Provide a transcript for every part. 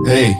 Hey,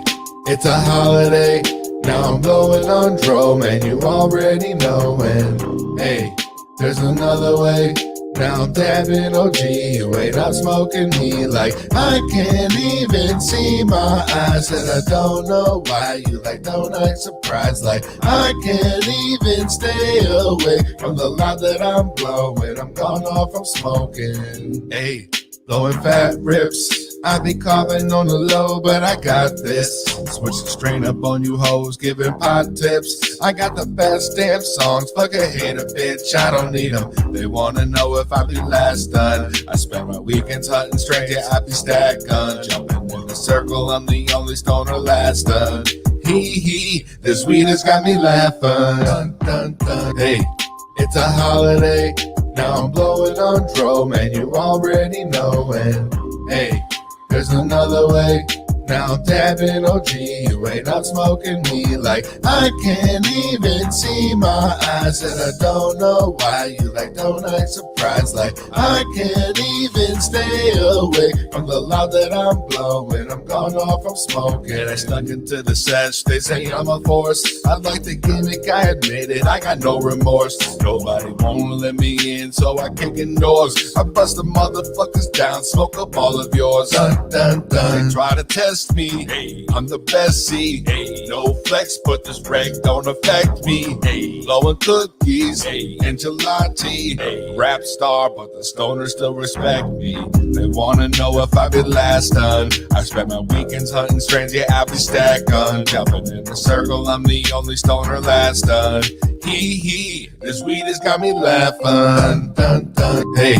it's a holiday, now I'm blowing on dro, man, you already know. And hey, there's another way, now I'm dabbing OG, you ain't out smoking me like I can't even see my eyes. And I don't know why you like don't act surprised, like I can't even stay away from the loud that I'm blowing. I'm gone off, I'm smoking, hey, blowing fat rips. I be coughing on the low, but I got this. Switching strain up on you hoes, giving pot tips. I got the best damn songs, fuck a hater bitch, I don't need them. They wanna know if I be last done. I spend my weekends hunting straight, yeah, I be stack gun. Jumping in the circle, I'm the only stoner last done. Hee, this weed has got me laughing. Dun, dun, dun. Hey, it's a holiday, now I'm blowing on dro, man, you already know. And hey, there's another way, now I'm dabbing OG, you ain't out smoking me like I can't even see my eyes. And I don't know why you like don't act surprised, like I can't even stay away from the loud that I'm blowing. I'm gone off, I'm smoking. I stuck into the sesh, they say I'm a force. I like the gimmick, I admit it, I got no remorse. Nobody won't let me in, so I kick indoors. I bust the motherfuckers down, smoke up all of yours. Dun, dun, dun. They try to test me, hey, I'm the best, see, hey, no flex, but this reg don't affect me, hey, blowing cookies, hey, and gelati, hey, rap star, but the stoners still respect me. They wanna know if I be last done. I spend my weekends hunting strains, yeah, I be stack gun. Jumping in the circle, I'm the only stoner last done. Hee, this weed has got me laughing. Dun, dun, dun. Hey,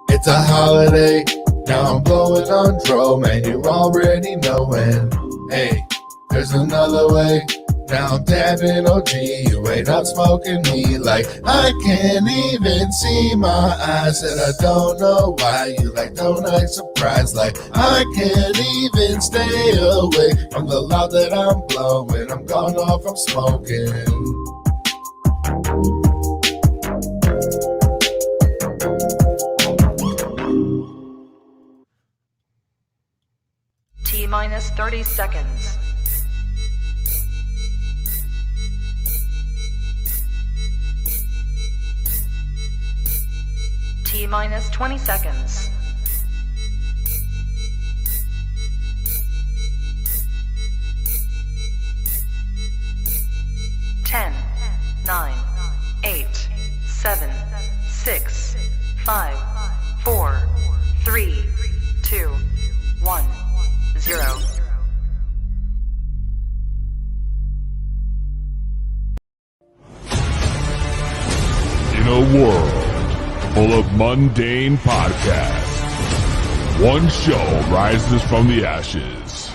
it's a holiday, now I'm blowing on dro, man, you already know. And hey, there's another way, now I'm dabbing OG, you ain't out smoking me like I can't even see my eyes. And I don't know why you like don't act surprised, like I can't even stay away from the loud that I'm blowing. I'm gone off, I'm smoking. T-minus 30 seconds. T-minus 20 seconds. Ten, 9, 8, 7, 6, 5, 4, 3, 2, 1. 0. In a world full of mundane podcasts, one show rises from the ashes.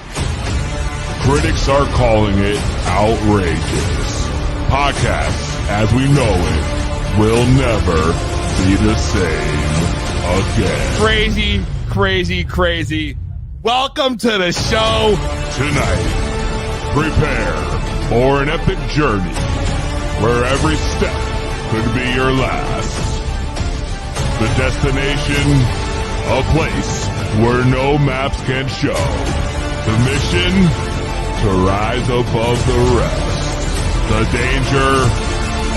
Critics are calling it outrageous. Podcasts, as we know it, will never be the same again. Crazy. Welcome to the show. Tonight, prepare for an epic journey where every step could be your last. The destination, a place where no maps can show. The mission, to rise above the rest. The danger,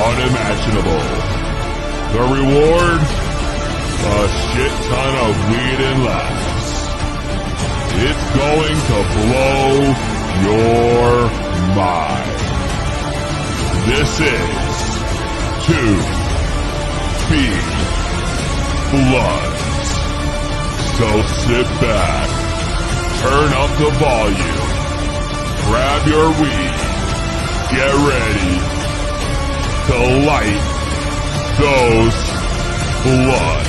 unimaginable. The reward, a shit ton of weed and laughs. It's going to blow your mind. This is 2 Feed Bloods. So sit back, turn up the volume, grab your weed, get ready to light those bloods.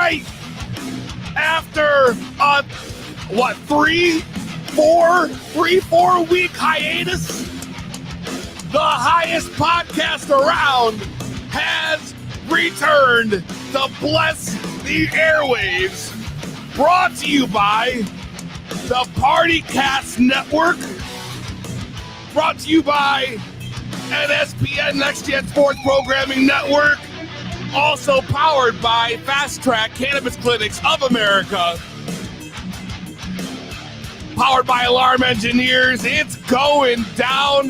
tonight, after a 3-4 week hiatus, the highest podcast around has returned to bless the airwaves. Brought to you by the PartyCast Network. Brought to you by NSPN, Next Gen Sports Programming Network. Also powered by Fast Track Cannabis Clinics of America. Powered by Alarm Engineers. It's going down.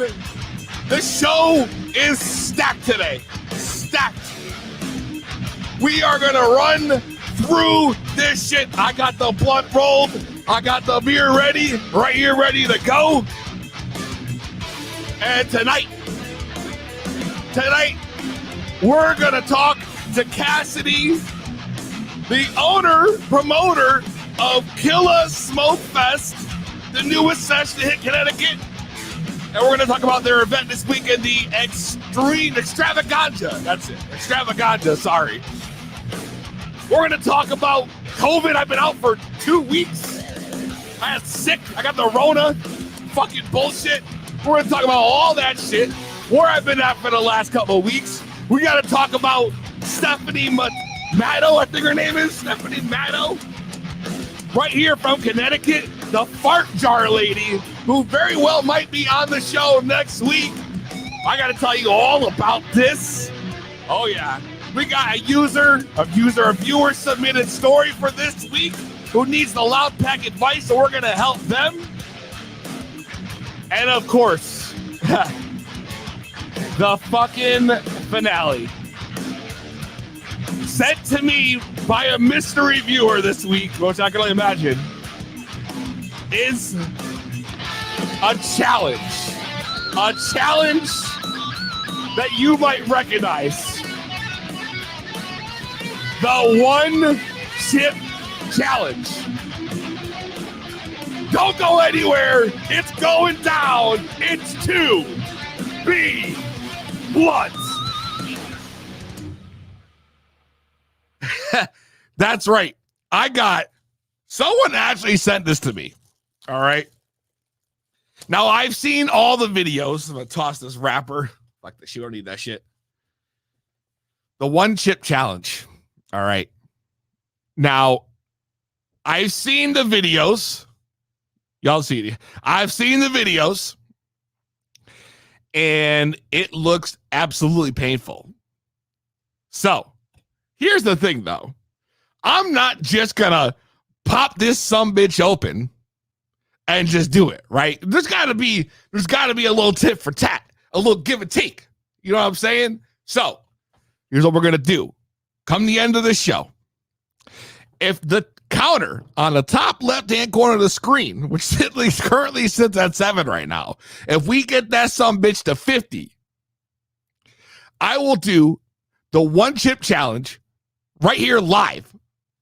The show is stacked today. Stacked. We are going to run through this shit. I got the blunt rolled. I got the beer ready. Right here, ready to go. And tonight, we're going to talk to Cassidy, the owner, promoter of Killah SmokeFest, the newest sesh to hit Connecticut. And we're going to talk about their event this weekend, the Extreme Extravaganza. That's it. Extravaganza, sorry. We're going to talk about COVID. I've been out for 2 weeks. I got sick. I got the Rona. Fucking bullshit. We're going to talk about all that shit. Where I've been at for the last couple of weeks. We got to talk about Stephanie Matto, I think her name is. Stephanie Matto. Right here from Connecticut. The fart jar lady, who very well might be on the show next week. I got to tell you all about this. Oh, yeah. We got a viewer submitted story for this week who needs the loud pack advice, so we're going to help them. And of course, the fucking finale. Sent to me by a mystery viewer this week, which I can only imagine, is a challenge. A challenge that you might recognize. The one chip challenge. Don't go anywhere. It's going down. It's 2B Blunts. That's right. Someone actually sent this to me. All right. Now, I've seen all the videos. I'm going to toss this wrapper. Fuck this shit. I don't need that shit. The one chip challenge. All right. Now, I've seen the videos. Y'all see it. I've seen the videos. And it looks absolutely painful. So, here's the thing, though. I'm not just going to pop this sumbitch open and just do it, right? There's got to be a little tit for tat, a little give and take. You know what I'm saying? So, here's what we're going to do. Come the end of the show, if the counter on the top left-hand corner of the screen, which currently sits at 7 right now, if we get that sumbitch to 50, I will do the one chip challenge right here live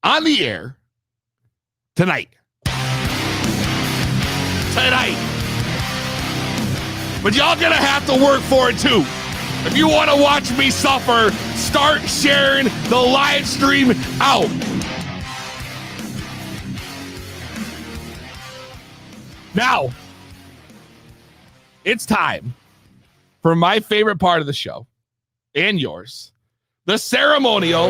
on the air tonight. But y'all gonna have to work for it too. If you want to watch me suffer, start sharing the live stream out. Now, it's time for my favorite part of the show and yours, the ceremonial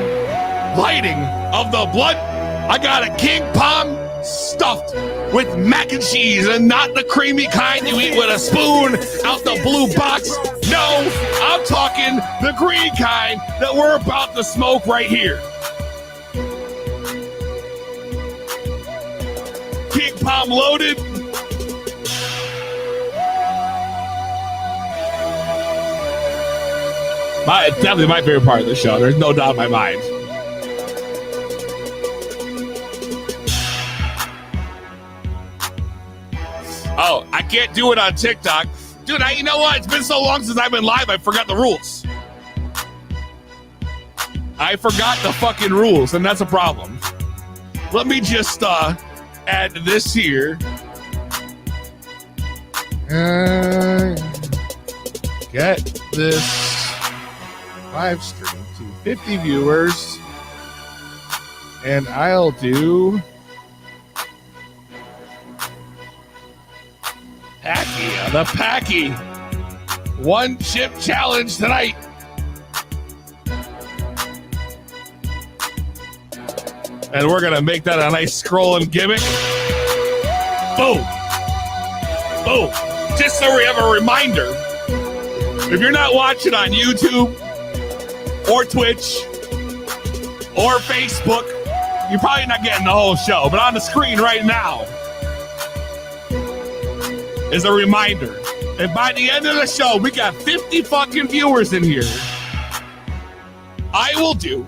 lighting of the blood. I got a king palm stuffed with mac and cheese, and not the creamy kind you eat with a spoon out the blue box. No, I'm talking the green kind that we're about to smoke right here. King palm loaded. It's definitely my favorite part of the show. There's no doubt in my mind. Oh, I can't do it on TikTok. Dude, you know what? It's been so long since I've been live, I forgot the rules. I forgot the fucking rules, and that's a problem. Let me just add this here. Get this live stream to 50 viewers And I'll do the Packy one chip challenge tonight. And we're going to make that a nice scrolling gimmick. Boom. Boom. Just so we have a reminder, if you're not watching on YouTube or Twitch or Facebook, you're probably not getting the whole show. But on the screen right now is a reminder. And by the end of the show, we got 50 fucking viewers in here. I will do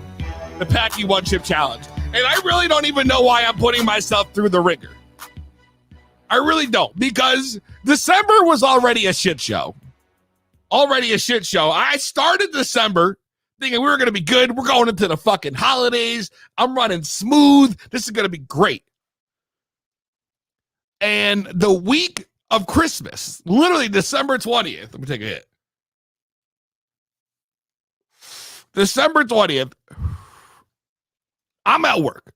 the Packy One Chip Challenge. And I really don't even know why I'm putting myself through the ringer. I really don't, because December was already a shit show. Already a shit show. I started December thinking we were going to be good. We're going into the fucking holidays. I'm running smooth. This is going to be great. And the week of Christmas, literally December 20th, let me take a hit. December 20th, I'm at work.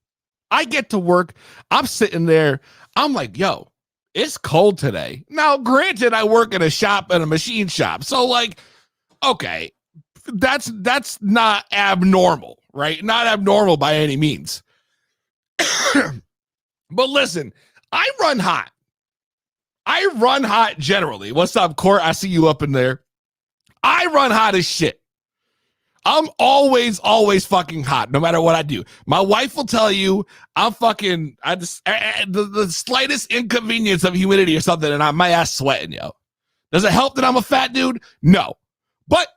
I get to work. I'm sitting there. I'm like, yo, it's cold today. Now, granted, I work in a shop, in a machine shop. So, like, okay, that's not abnormal, right? Not abnormal by any means. But listen, I run hot. I run hot generally. What's up, Court? I see you up in there. I run hot as shit. I'm always fucking hot, no matter what I do. My wife will tell you I'm fucking, the slightest inconvenience of humidity or something, and my ass sweating, yo. Does it help that I'm a fat dude? No. But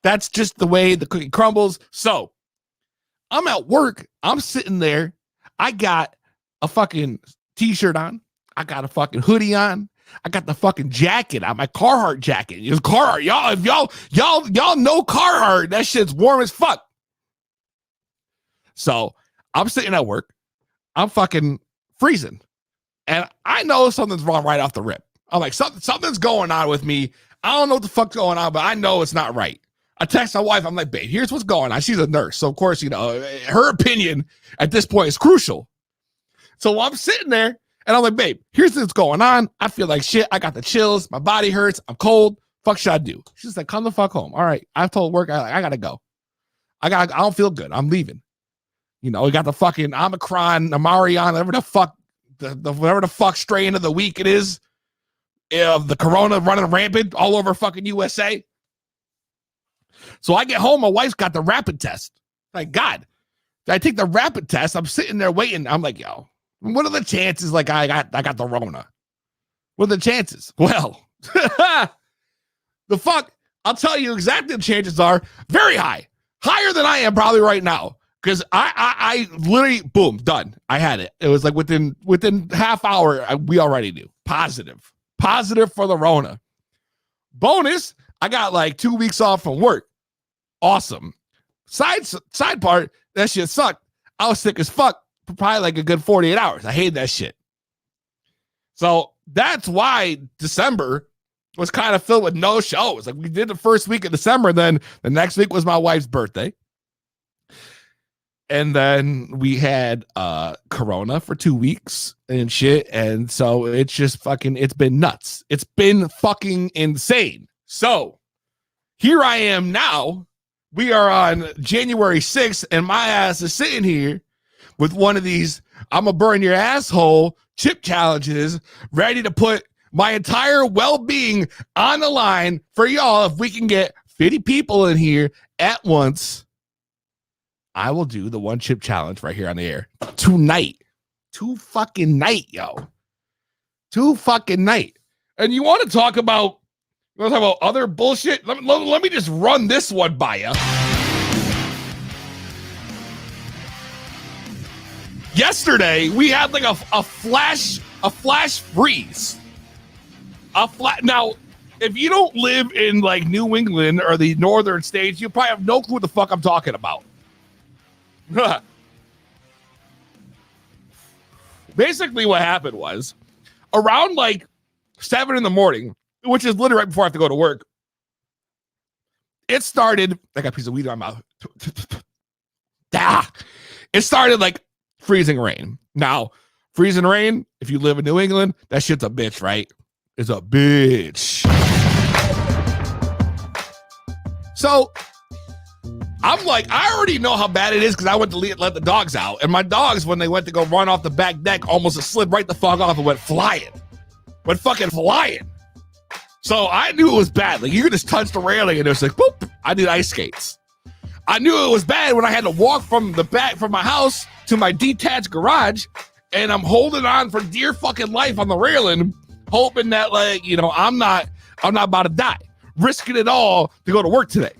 that's just the way the cookie crumbles. So I'm at work. I'm sitting there. I got a fucking t-shirt on. I got a fucking hoodie on. I got the fucking jacket on, my Carhartt jacket. It's Carhartt, y'all. If y'all know Carhartt, that shit's warm as fuck. So I'm sitting at work. I'm fucking freezing, and I know something's wrong right off the rip. I'm like, something's going on with me. I don't know what the fuck's going on, but I know it's not right. I text my wife. I'm like, babe, here's what's going on. She's a nurse, so of course, you know, her opinion at this point is crucial. So I'm sitting there. And I'm like, babe, here's what's going on. I feel like shit. I got the chills. My body hurts. I'm cold. Fuck should I do? She's like, come the fuck home. All right. I've told work, I gotta go. I don't feel good. I'm leaving. You know, we got the fucking Omicron, Amarion, whatever the fuck strain of the week it is. Of the corona running rampant all over fucking USA. So I get home. My wife's got the rapid test. Like, God, I take the rapid test. I'm sitting there waiting. I'm like, yo. What are the chances like I got the Rona? What are the chances? Well, the fuck, I'll tell you exactly the chances are very high. Higher than I am probably right now. Because I literally, boom, done. I had it. It was like within half hour, we already knew. Positive for the Rona. Bonus, I got like 2 weeks off from work. Awesome. Side part, that shit sucked. I was sick as fuck. Probably like a good 48 hours. I hate that shit. So that's why December was kind of filled with no shows. Like we did the first week of December, then the next week was my wife's birthday. And then we had Corona for 2 weeks and shit. And so it's just fucking, it's been nuts. It's been fucking insane. So here I am now. We are on January 6th, and my ass is sitting here with one of these I'm gonna burn your asshole chip challenges, ready to put my entire well-being on the line for y'all. If we can get 50 people in here at once, I will do the one chip challenge right here on the air tonight. Two fucking night. And you want to talk about other bullshit? Let me just run this one by you. Yesterday, we had like a flash freeze. Now, if you don't live in like New England or the northern states, you probably have no clue what the fuck I'm talking about. Basically, what happened was around like 7 a.m, which is literally right before I have to go to work. It started. I got a piece of weed in my mouth. It started like freezing rain. Now, freezing rain, if you live in New England, that shit's a bitch, right? It's a bitch. So I'm like, I already know how bad it is because I went to let the dogs out. And my dogs, when they went to go run off the back deck, almost slid right the fuck off and went flying. Went fucking flying. So I knew it was bad. Like, you could just touch the railing and it was like, boop, I did ice skates. I knew it was bad when I had to walk from the back from my house to my detached garage, and I'm holding on for dear fucking life on the railing, hoping that, like, you know, I'm not about to die, risking it all to go to work today.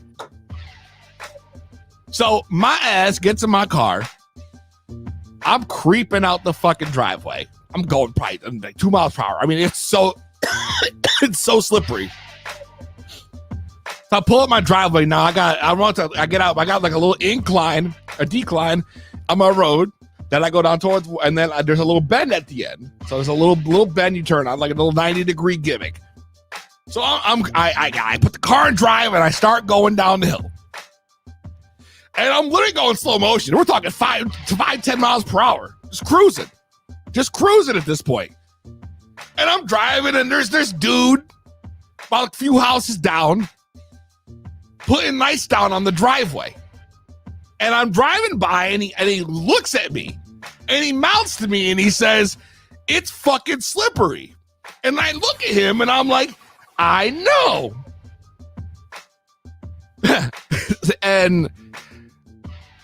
So my ass gets in my car. I'm creeping out the fucking driveway. I'm going probably like 2 miles per hour. I mean, it's so it's so slippery. So I pull up my driveway now. I get out. I got like a little a decline on my road that I go down towards, and then there's a little bend at the end. So there's a little bend you turn on, like a little 90-degree gimmick. So I put the car in drive and I start going down the hill. And I'm literally going slow motion. We're talking 5-10 miles per hour. Just cruising at this point. And I'm driving, and there's this dude about a few houses down putting ice down on the driveway. And I'm driving by, and he looks at me, and he mouths to me, and he says, "It's fucking slippery." And I look at him, and I'm like, I know. And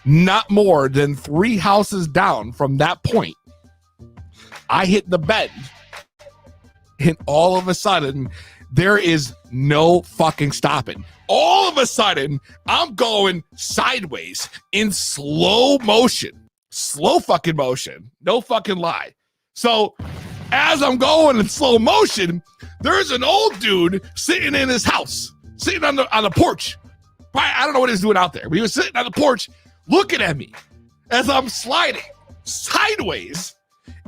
not more than 3 houses down from that point, I hit the bend. And all of a sudden, there is no fucking stopping. All of a sudden, I'm going sideways in slow motion. Slow fucking motion. No fucking lie. So as I'm going in slow motion, there's an old dude sitting in his house, sitting on the porch. Probably, I don't know what he's doing out there, but he was sitting on the porch looking at me as I'm sliding sideways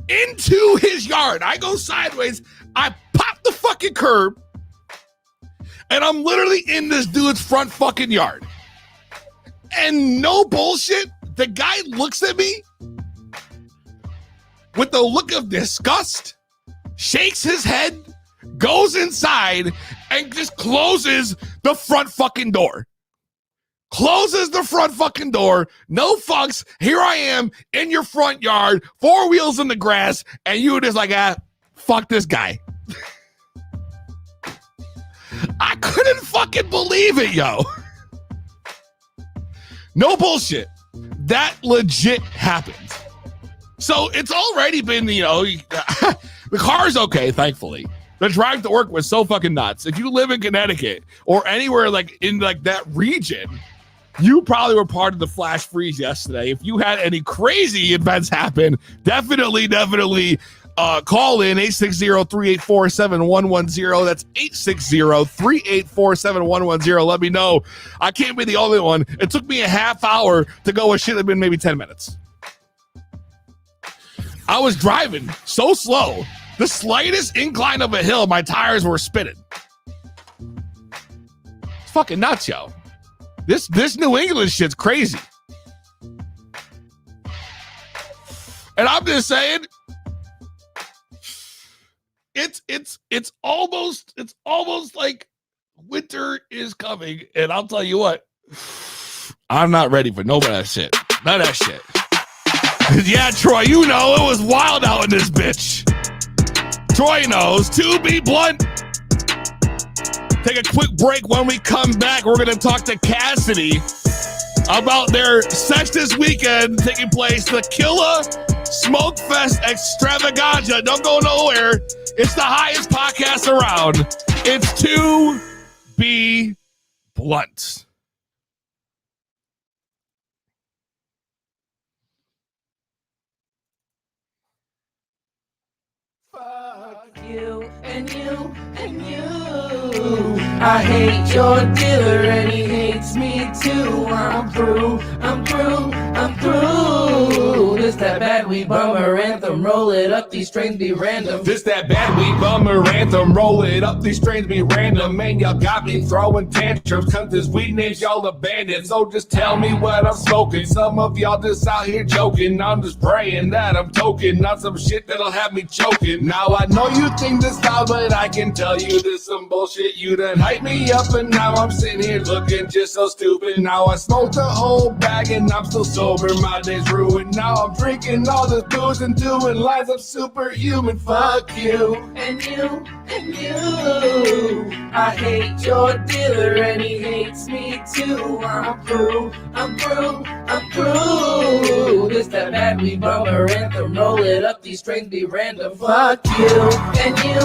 into his yard. I go sideways, I pop the fucking curb, and I'm literally in this dude's front fucking yard. And no bullshit, the guy looks at me with the look of disgust, shakes his head, goes inside, and just closes the front fucking door. Closes the front fucking door, no fucks. Here I am in your front yard, 4 wheels in the grass, and you were just like, fuck this guy. I couldn't fucking believe it, yo. No bullshit. That legit happened. So it's already been, you know, the car's okay, thankfully. The drive to work was so fucking nuts. If you live in Connecticut or anywhere like in like that region, you probably were part of the flash freeze yesterday. If you had any crazy events happen, definitely call in 860-384-7110. That's 860-384-7110. Let me know. I can't be the only one. It took me a half hour to go. It should have been maybe 10 minutes. I was driving so slow. The slightest incline of a hill, my tires were spinning. It's fucking nuts, yo. This New England shit's crazy. And I'm just saying, it's almost like winter is coming, and I'll tell you what, I'm not ready for none of that shit. None of that shit. Yeah, Troy, you know it was wild out in this bitch. Troy knows. To be blunt. Take a quick break. When we come back, we're going to talk to Cassidy about their sesh this weekend taking place, the Killah SmokeFest extravaganza. Don't go nowhere. It's the highest podcast around. It's To Be Blunt. Fuck you and you and you. I hate your dealer and he hates me too. I'm through. This that bad weed. weed bummer anthem. Roll it up, these strains be random. This that bad weed bummer anthem. Roll it up, these strains be random. Man, y'all got me throwing tantrums, cause this weed names y'all abandoned. So just tell me what I'm smoking. Some of y'all just out here joking. I'm just praying that I'm toking, not some shit that'll have me choking. Now I know you think this loud, but I can tell you this some bullshit. You done hype me up and now I'm sitting here looking just so stupid. Now I smoked a whole bag and I'm still sober. My day's ruined. Now I'm drinking all this booze and doing lines of superhuman. Fuck you. And you, and you. I hate your dealer and he hates me too. I'm through, I'm through, I'm through. This that bad weed bummer anthem. Roll it up, these strains be random. Fuck you, and you,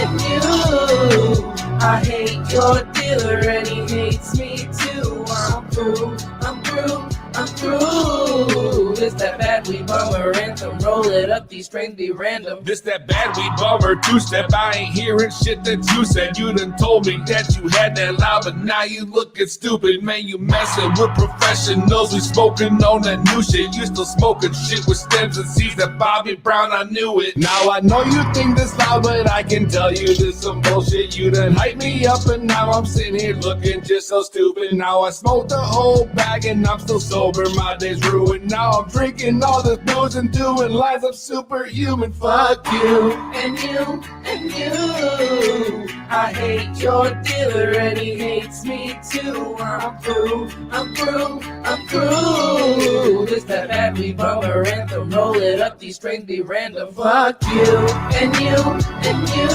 and you. I hate your dealer and he hates me too. I'm through, I'm through, I'm through. This that bad weed bummer anthem. Roll it up, these strains be random. This that bad weed bummer two-step. I ain't hearing shit that you said. You done told me that you had that loud, but now you looking stupid. Man, you messing with professionals. We smoking on that new shit. You still smoking shit with stems and seeds that Bobby Brown, I knew it. Now I know you think this loud, but I can tell you this some bullshit. You done hype me up and now I'm sitting here looking just so stupid. Now I smoked a whole bag and I'm still sober. My day's ruined. Now I'm drinking all this booze and doing lines of superhuman. Fuck you. And you, and you. I hate your dealer and he hates me too. I'm through, I'm through, I'm through. This that bad weed bummer anthem. Roll it up, these strains be random. Fuck you, and you, and you.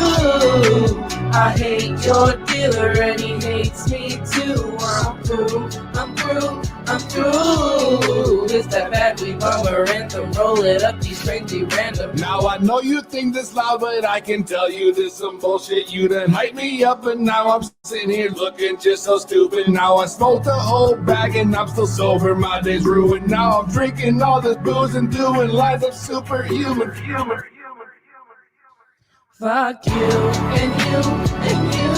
I hate your dealer and he hates me too. I'm through, I'm through, I'm through. This that bad weed bummer anthem. Roll it up, these strains be random. Now I know you think this loud, but I can tell you this some bullshit. You done hype me up and now I'm sitting here looking just so stupid. Now I smoked a whole bag and I'm still sober. My day's ruined. Now I'm drinking all this booze and doing lines of superhuman. Fuck you, and you, and you.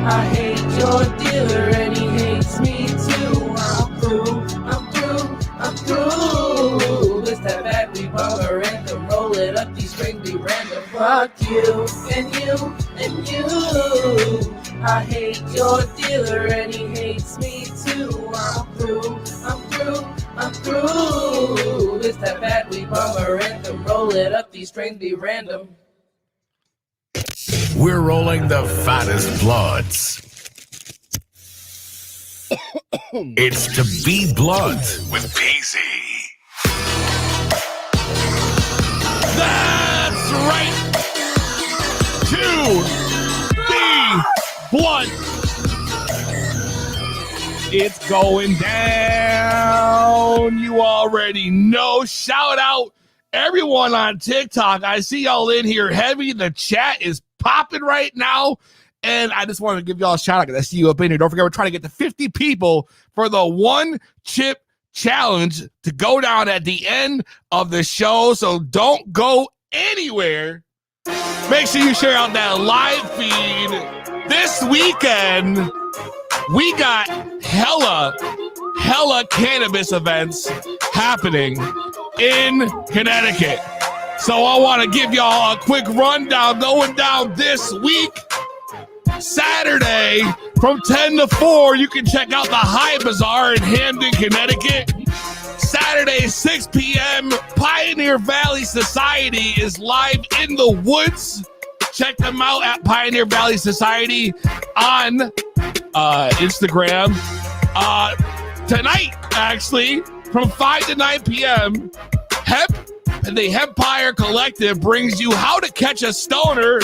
I hate your dealer and he hates me too. I'm through, I'm through, I'm through. This that bad weed bummer anthem. Roll it up, these strains be random. Fuck you, and you, and you. I hate your dealer and he hates me too. I'm through, I'm through, I'm through. This that bad weed bummer anthem. Roll it up, these strains be random. We're rolling the fattest bloods. It's To Be Blunt with Peezy. That's right. To be blunt. It's going down. You already know. Shout out everyone on TikTok. I see y'all in here heavy. The chat is popping right now. And I just wanted to give y'all a shout out because I see you up in here. Don't forget, we're trying to get to 50 people for the one chip challenge to go down at the end of the show. So don't go anywhere. Make sure you share out that live feed. This weekend, we got hella cannabis events happening in Connecticut. So I want to give y'all a quick rundown going down this week. Saturday from 10 to 4, you can check out the High Bazaar in Hamden, Connecticut. Saturday, 6 p.m., Pioneer Valley Society is live in the woods. Check them out at Pioneer Valley Society on Instagram. Tonight, actually, from 5 to 9 p.m., the Hempire Collective brings you How to Catch a Stoner.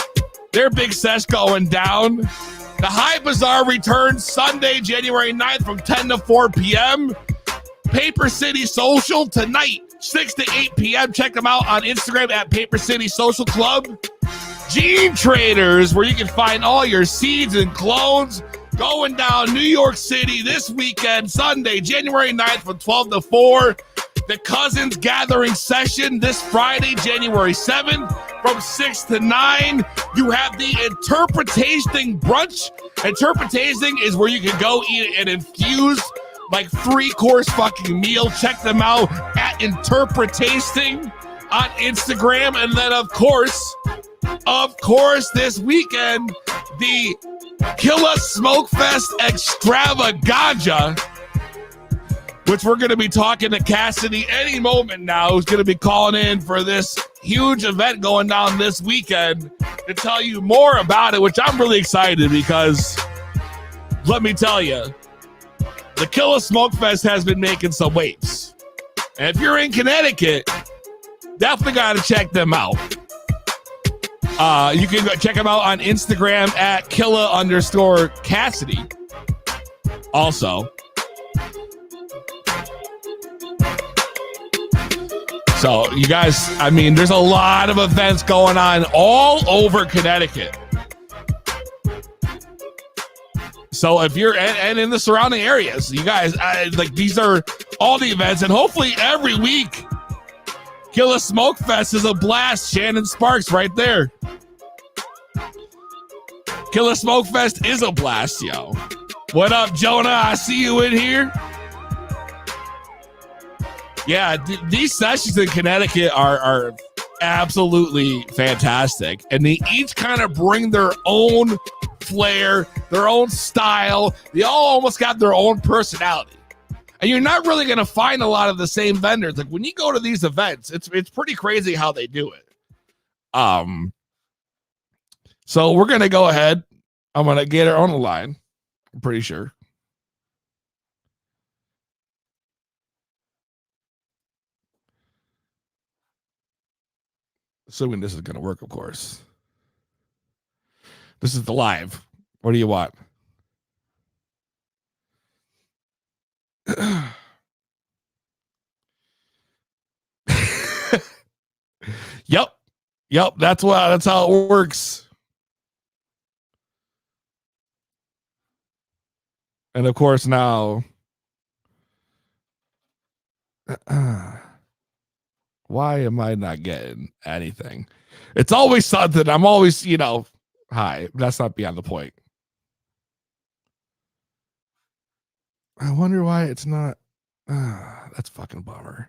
Their big sesh going down. The High Bazaar returns Sunday, January 9th from 10 to 4 p.m. Paper City Social tonight, 6 to 8 p.m. Check them out on Instagram at Paper City Social Club. Gene Traders, where you can find all your seeds and clones, going down New York City this weekend, Sunday, January 9th from 12 to 4. The Cousins Gathering Session this Friday, January 7th from 6 to 9. You have the Interpretation Brunch. Interpretation is where you can go eat an infused like 3-course fucking meal. Check them out at Interpretasting on Instagram. And then of course, this weekend, the Killah SmokeFest Extravaganza, which we're going to be talking to Cassidy any moment now, who's going to be calling in for this huge event going down this weekend to tell you more about it, which I'm really excited because let me tell you, the Killah SmokeFest has been making some waves. And if you're in Connecticut, definitely got to check them out. You can go check them out on Instagram at Killah_Cassidy. Also, so you guys, I mean, there's a lot of events going on all over Connecticut. So if you're and in the surrounding areas, you guys, like these are all the events, and hopefully every week, Killah SmokeFest is a blast. Shannon Sparks right there. Killah SmokeFest is a blast, yo. What up, Jonah? I see you in here. Yeah, these sessions in Connecticut are absolutely fantastic. And they each kind of bring their own flair, their own style. They all almost got their own personality. And you're not really going to find a lot of the same vendors. Like when you go to these events, it's pretty crazy how they do it. So we're going to go ahead. I'm going to get her on the line. I'm pretty sure. Assuming this is going to work, of course. This is the live. What do you want? Yep. That's how it works. And of course now, why am I not getting anything? It's always something. I'm always, hi. That's not beyond the point. I wonder why it's not. That's fucking bummer.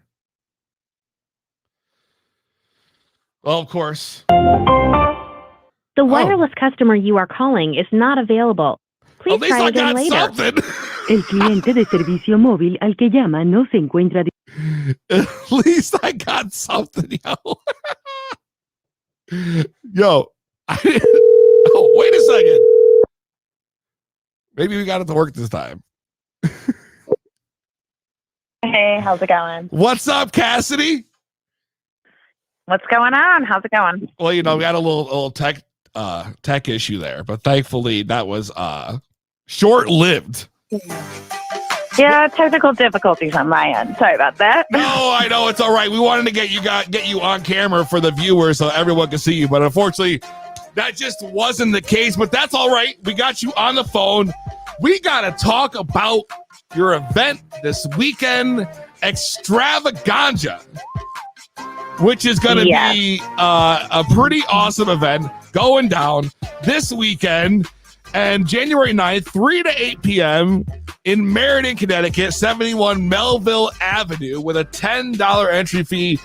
Well, of course. The wireless customer you are calling is not available. Please try again later. Something. El cliente de servicio móvil al que llama no se encuentra. At least I got something, yo. Yo. Oh, wait a second. Maybe we got it to work this time. Hey, how's it going? What's up, Cassidy? What's going on? How's it going? Well, we got a little tech issue there, but thankfully that was short-lived. Yeah, technical difficulties on my end. Sorry about that. No, I know it's all right. We wanted to get you on camera for the viewers so everyone can see you, but unfortunately, that just wasn't the case. But that's all right. We got you on the phone. We got to talk about your event this weekend, Extravaganza, which is going to be a pretty awesome event going down this weekend. And January 9th, 3 to 8 p.m. in Meriden, Connecticut, 71 Melville Avenue, with a $10 entry fee,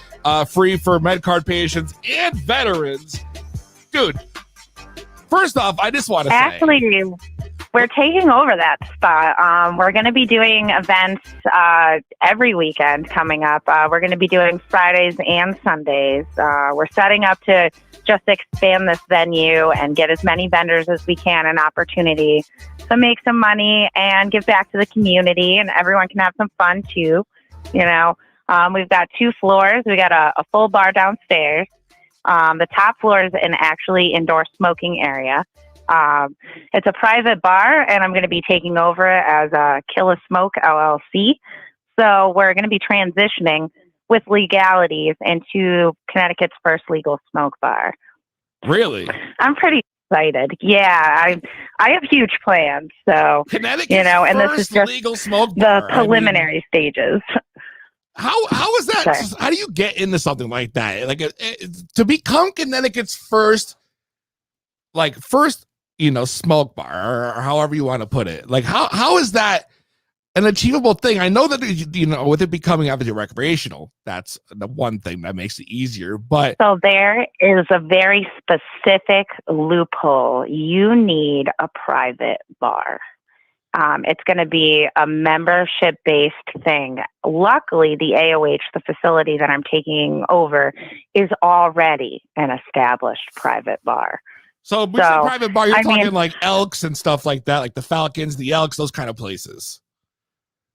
free for MedCard patients and veterans. Dude, first off, I just want to say... Actually, we're taking over that spot. We're going to be doing events every weekend coming up. We're going to be doing Fridays and Sundays. We're setting up to just expand this venue and get as many vendors as we can an opportunity to make some money and give back to the community, and everyone can have some fun too. We've got 2 floors. We got a full bar downstairs. The top floor is an actually indoor smoking area. It's a private bar, and I'm going to be taking over it as Killah Smoke LLC. So we're going to be transitioning with legalities into Connecticut's first legal smoke bar. Really? I'm pretty excited. Yeah, I have huge plans. So Connecticut's and first this is just legal smoke bar. The preliminary stages. How is that? Sorry. How do you get into something like that? Like to become Connecticut's first smoke bar, or however you want to put it. Like how is that? an achievable thing. I know that, with it becoming obviously recreational, that's the one thing that makes it easier. But So there is a very specific loophole. You need a private bar. It's going to be a membership-based thing. Luckily, the AOH, the facility that I'm taking over, is already an established private bar. So when you say private bar, you're talking like Elks and stuff like that, like the Falcons, the Elks, those kind of places.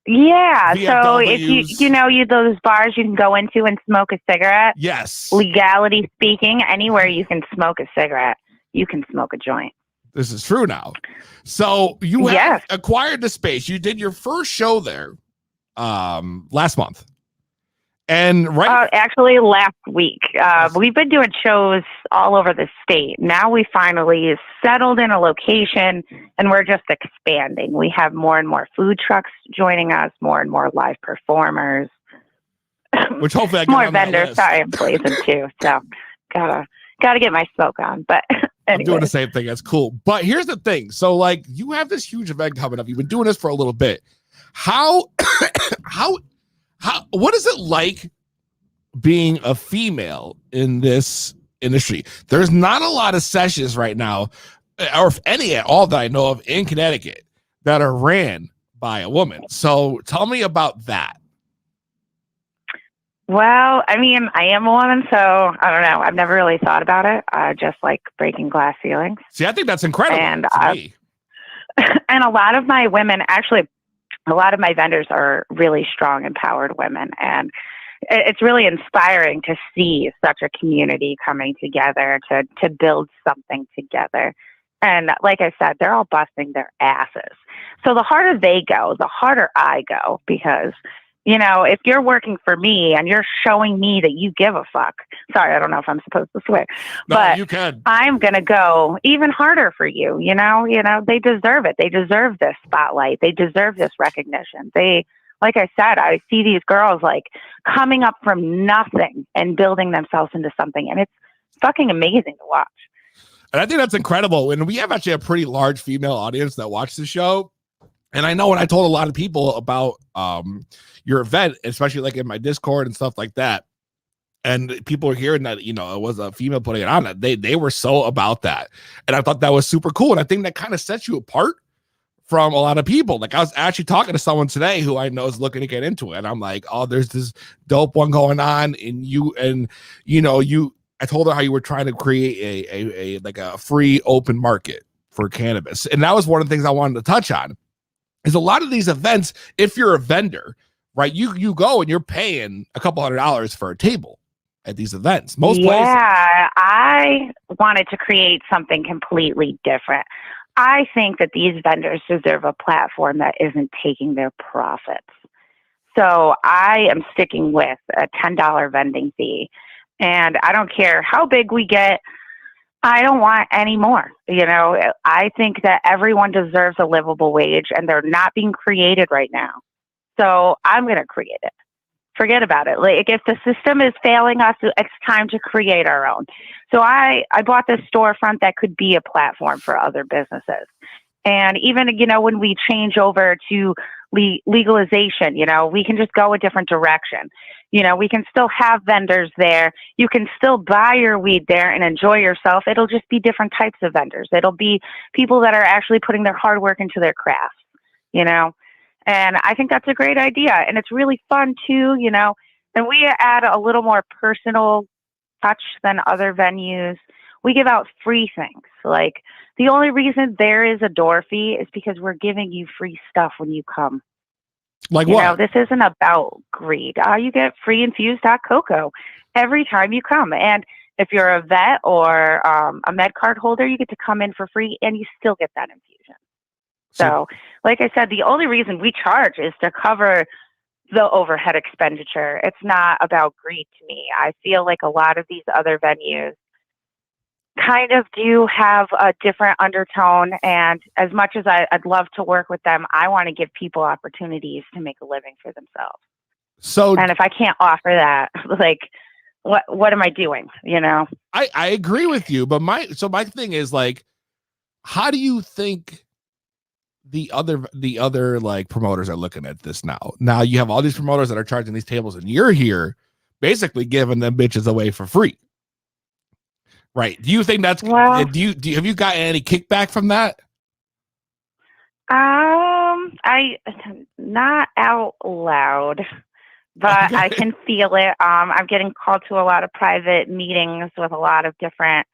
Yeah. So VFWs. if you those bars you can go into and smoke a cigarette. Yes. Legality speaking, anywhere you can smoke a cigarette, you can smoke a joint. This is true now. So you have acquired the space. You did your first show there last month. And actually last week. We've been doing shows all over the state. Now we finally settled in a location and we're just expanding. We have more and more food trucks joining us, more and more live performers. Which hopefully I get more on vendors. Sorry, I'm blazing too. So gotta get my smoke on. But I'm doing the same thing. That's cool. But here's the thing. So like you have this huge event coming up. You've been doing this for a little bit. How what is it like being a female in this industry? There's not a lot of sessions right now, or if any at all that I know of in Connecticut, that are ran by a woman. So tell me about that. Well, I mean, I am a woman, so I don't know. I've never really thought about it. I just like breaking glass ceilings. See, I think that's incredible and, to me. And a lot of my women, actually, a lot of my vendors are really strong, empowered women. And it's really inspiring to see such a community coming together to build something together. And like I said, they're all busting their asses. So the harder they go, the harder I go, because if you're working for me and you're showing me that you give a fuck, sorry, I don't know if I'm supposed to swear, but you can. I'm going to go even harder for you. They deserve it. They deserve this spotlight. They deserve this recognition. Like I said, I see these girls like coming up from nothing and building themselves into something. And it's fucking amazing to watch. And I think that's incredible. And we have actually a pretty large female audience that watch the show. And I know when I told a lot of people about your event, especially like in my Discord and stuff like that, and people were hearing that, it was a female putting it on, that they were so about that. And I thought that was super cool. And I think that kind of sets you apart from a lot of people. Like I was actually talking to someone today who I know is looking to get into it. And I'm like, oh, there's this dope one going on. And I told her how you were trying to create a free open market for cannabis. And that was one of the things I wanted to touch on. Is a lot of these events, if you're a vendor, right, you go and you're paying a couple $100 for a table at these events. Most places. Yeah, I wanted to create something completely different. I think that these vendors deserve a platform that isn't taking their profits. So I am sticking with a $10 vending fee. And I don't care how big we get. I don't want any more. I think that everyone deserves a livable wage and they're not being created right now. So I'm going to create it. Forget about it. Like if the system is failing us, it's time to create our own. So I bought this storefront that could be a platform for other businesses. And even, when we change over to legalization, we can just go a different direction. We can still have vendors there. You can still buy your weed there and enjoy yourself. It'll just be different types of vendors. It'll be people that are actually putting their hard work into their crafts, and I think that's a great idea. And it's really fun too, and we add a little more personal touch than other venues. We give out free things. Like the only reason there is a door fee is because we're giving you free stuff when you come. Like what? This isn't about greed. You get free infused hot cocoa every time you come. And if you're a vet or a med card holder, you get to come in for free and you still get that infusion. So like I said, the only reason we charge is to cover the overhead expenditure. It's not about greed to me. I feel like a lot of these other venues kind of do have a different undertone. And as much as I'd love to work with them, I want to give people opportunities to make a living for themselves. And if I can't offer that, like, what am I doing? I agree with you, but my thing is like, how do you think the other like promoters are looking at this now. Now you have all these promoters that are charging these tables, and you're here basically giving them bitches away for free. Right. Do you think that's Well, do you have you got any kickback from that? I not out loud, but Okay. I can feel it. I'm getting called to a lot of private meetings with a lot of different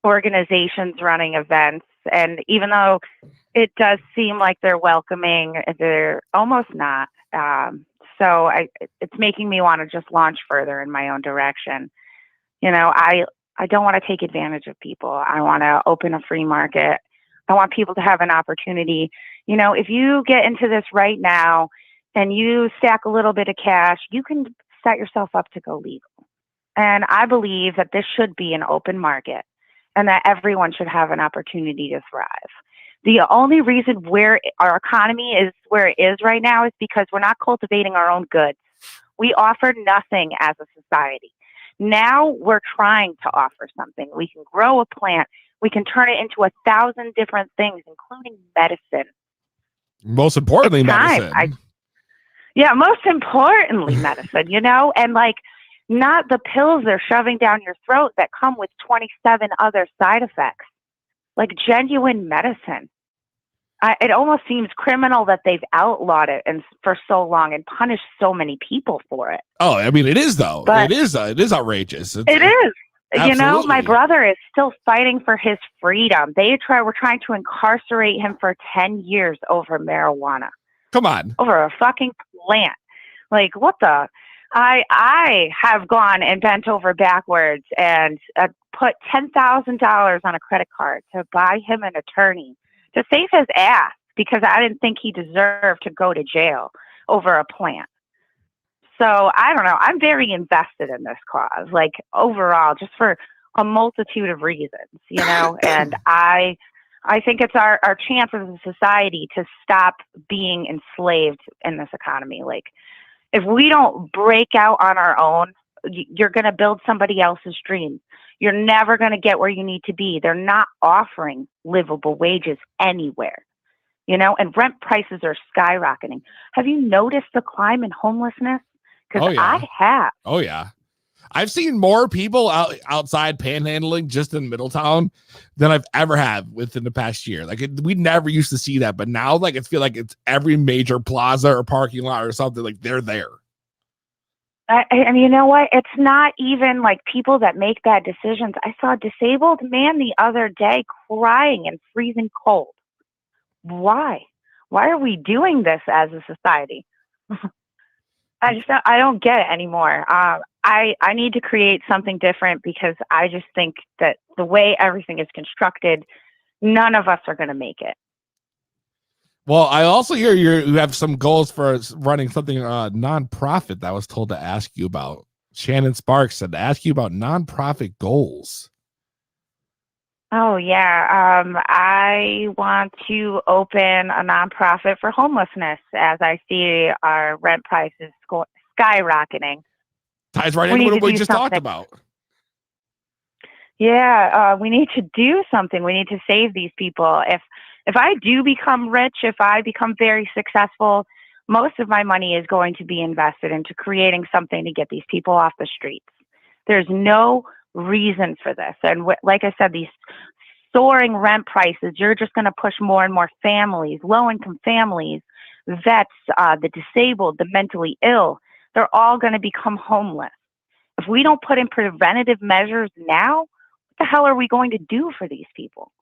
organizations running events, and even though it does seem like they're welcoming, they're almost not. So it's making me want to just launch further in my own direction. You know, I don't want to take advantage of people. I want to open a free market. I want people to have an opportunity. You know, if you get into this right now and you stack a little bit of cash, you can set yourself up to go legal. And I believe that this should be an open market and that everyone should have an opportunity to thrive. The only reason where our economy is where it is right now is because we're not cultivating our own goods. We offer nothing as a society. Now we're trying to offer something. We can grow a plant. We can turn it into 1,000 different things, including medicine. Most importantly, medicine. Most importantly, medicine, you know, and like not the pills they're shoving down your throat that come with 27 other side effects, like genuine medicine. It almost seems criminal that they've outlawed it and for so long and punished so many people for it. Oh, I mean, it is though. But it is outrageous. It is. Absolutely. You know, my brother is still fighting for his freedom. We're trying to incarcerate him for 10 years over marijuana. Come on. Over a fucking plant. Like, what the? I have gone and bent over backwards and put $10,000 on a credit card to buy him an attorney to save his ass because I didn't think he deserved to go to jail over a plant. So I don't know. I'm very invested in this cause, like overall, just for a multitude of reasons, you know, and I think it's our chance as a society to stop being enslaved in this economy. Like, if we don't break out on our own, you're going to build somebody else's dreams. You're never going to get where you need to be. They're not offering livable wages anywhere, you know, and rent prices are skyrocketing. Have you noticed the climb in homelessness? Because I have. Oh, yeah. I've seen more people outside panhandling just in Middletown than I've ever had within the past year. Like, we never used to see that, but now, like, it feels like it's every major plaza or parking lot or something. Like, they're there. And you know what? It's not even like people that make bad decisions. I saw a disabled man the other day crying and freezing cold. Why? Why are we doing this as a society? I don't get it anymore. I need to create something different because I just think that the way everything is constructed, none of us are going to make it. Well, I also hear you have some goals for running something nonprofit that I was told to ask you about. Shannon Sparks said to ask you about nonprofit goals. Oh, yeah. I want to open a nonprofit for homelessness as I see our rent prices skyrocketing. Ties right into what we just talked about. Yeah, we need to do something. We need to save these people. If I do become rich, if I become very successful, most of my money is going to be invested into creating something to get these people off the streets. There's no reason for this. And like I said, these soaring rent prices, you're just going to push more and more families, low-income families, vets, the disabled, the mentally ill. They're all going to become homeless. If we don't put in preventative measures now, what the hell are we going to do for these people?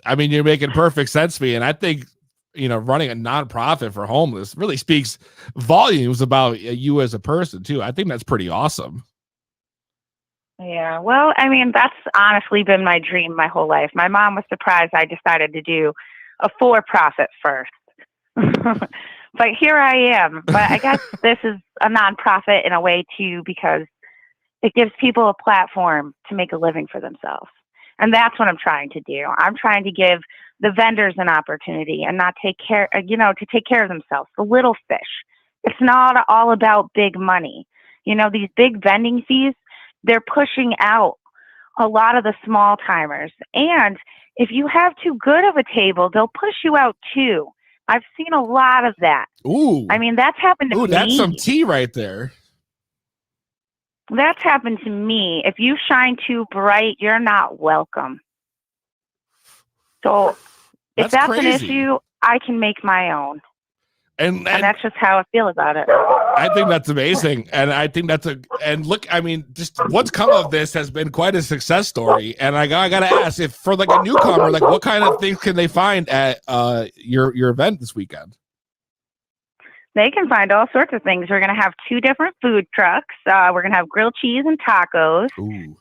I mean, you're making perfect sense to me. And I think, you know, running a nonprofit for homeless really speaks volumes about you as a person, too. I think that's pretty awesome. Yeah, well, I mean, that's honestly been my dream my whole life. My mom was surprised I decided to do a for-profit first. But here I am. But I guess this is a nonprofit in a way, too, because it gives people a platform to make a living for themselves. And that's what I'm trying to do. I'm trying to give the vendors an opportunity and not take care, to take care of themselves, the little fish. It's not all about big money. You know, these big vending fees, they're pushing out a lot of the small timers. And if you have too good of a table, they'll push you out too. I've seen a lot of that. Ooh. I mean, that's happened to me. That's some tea right there. That's happened to me. If you shine too bright, you're not welcome. So if that's an issue, I can make my own. And that's just how I feel about it. I think that's amazing. And I think and look, I mean, just what's come of this has been quite a success story. And I got to ask, if for like a newcomer, like what kind of things can they find at your event this weekend? They can find all sorts of things. We're going to have 2 different food trucks. We're going to have grilled cheese and tacos. Ooh.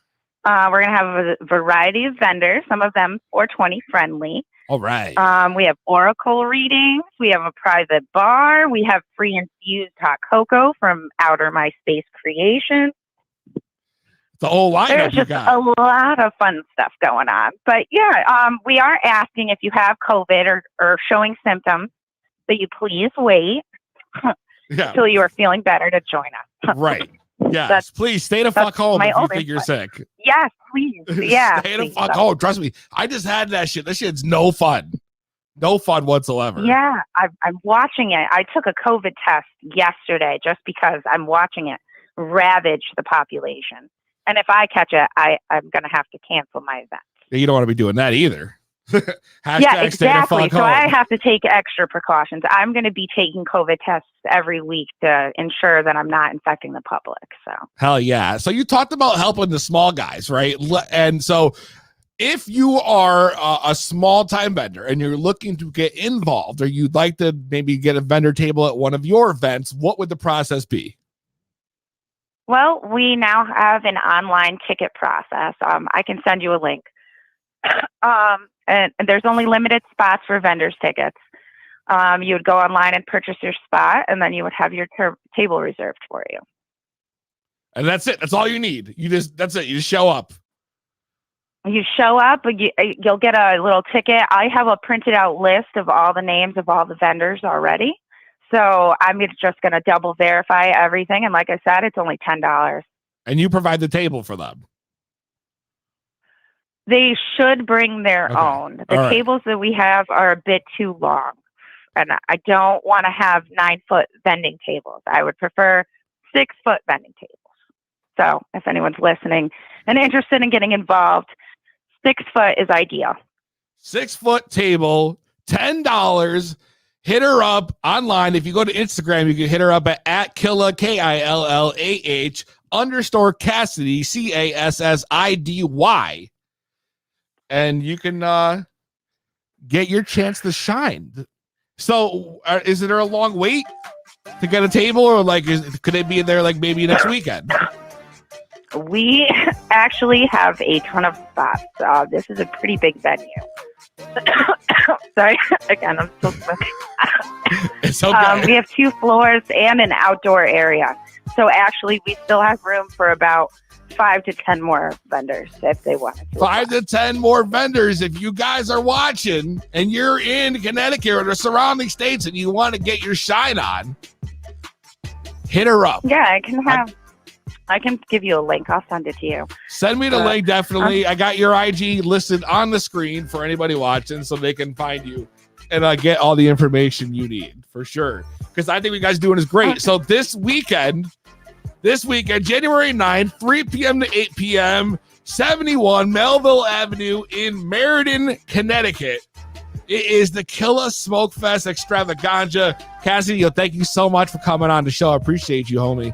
We're going to have a variety of vendors, some of them 420 friendly. All right. We have oracle readings. We have a private bar. We have free infused hot cocoa from Outer My Space Creation. The whole lineup. There's just a lot of fun stuff going on. But yeah, we are asking if you have COVID or showing symptoms that you please wait until you are feeling better to join us. Right. Yes, please stay the fuck home if you think you're sick. Yes, please. Yeah. Stay the fuck home. Trust me. I just had that shit. That shit's no fun. No fun whatsoever. Yeah, I'm watching it. I took a COVID test yesterday just because I'm watching it ravage the population. And if I catch it, I'm going to have to cancel my event. You don't want to be doing that either. Yeah, exactly. So I have to take extra precautions. I'm going to be taking COVID tests every week to ensure that I'm not infecting the public. So hell yeah. So you talked about helping the small guys, right? And so if you are a small time vendor and you're looking to get involved, or you'd like to maybe get a vendor table at one of your events, what would the process be? Well, we now have an online ticket process. I can send you a link. And there's only limited spots for vendors tickets. You would go online and purchase your spot, and then you would have your table reserved for you. And that's it. That's all you need. That's it. You just show up. You show up, you'll get a little ticket. I have a printed out list of all the names of all the vendors already. So I'm just going to double verify everything. And like I said, it's only $10. And you provide the table for them. They should bring their own. The tables that we have are a bit too long. And I don't want to have 9-foot vending tables. I would prefer 6-foot vending tables. So if anyone's listening and interested in getting involved, 6-foot is ideal. 6-foot table, $10. Hit her up online. If you go to Instagram, you can hit her up at Killah, KILLAH _ Cassidy, CASSIDY. And you can get your chance to shine. So is there a long wait to get a table, or like could it be in there like maybe next weekend? We actually have a ton of spots. This is a pretty big venue. Sorry, again, I'm still smoking. It's okay. We have 2 floors and an outdoor area. So actually, we still have room for about 5 to 10 more vendors if they want to. 5 to 10 more vendors. If you guys are watching and you're in Connecticut or the surrounding states and you want to get your shine on, hit her up. Yeah, I can give you a link. I'll send it to you. Send me the link, definitely. I got your IG listed on the screen for anybody watching so they can find you and get all the information you need for sure. Because I think what you guys doing is great. So this weekend, January 9th, 3 p.m. to 8 p.m., 71 Melville Avenue in Meriden, Connecticut. It is the Killah SmokeFest Extravaganza. Cassidy, thank you so much for coming on the show. I appreciate you, homie.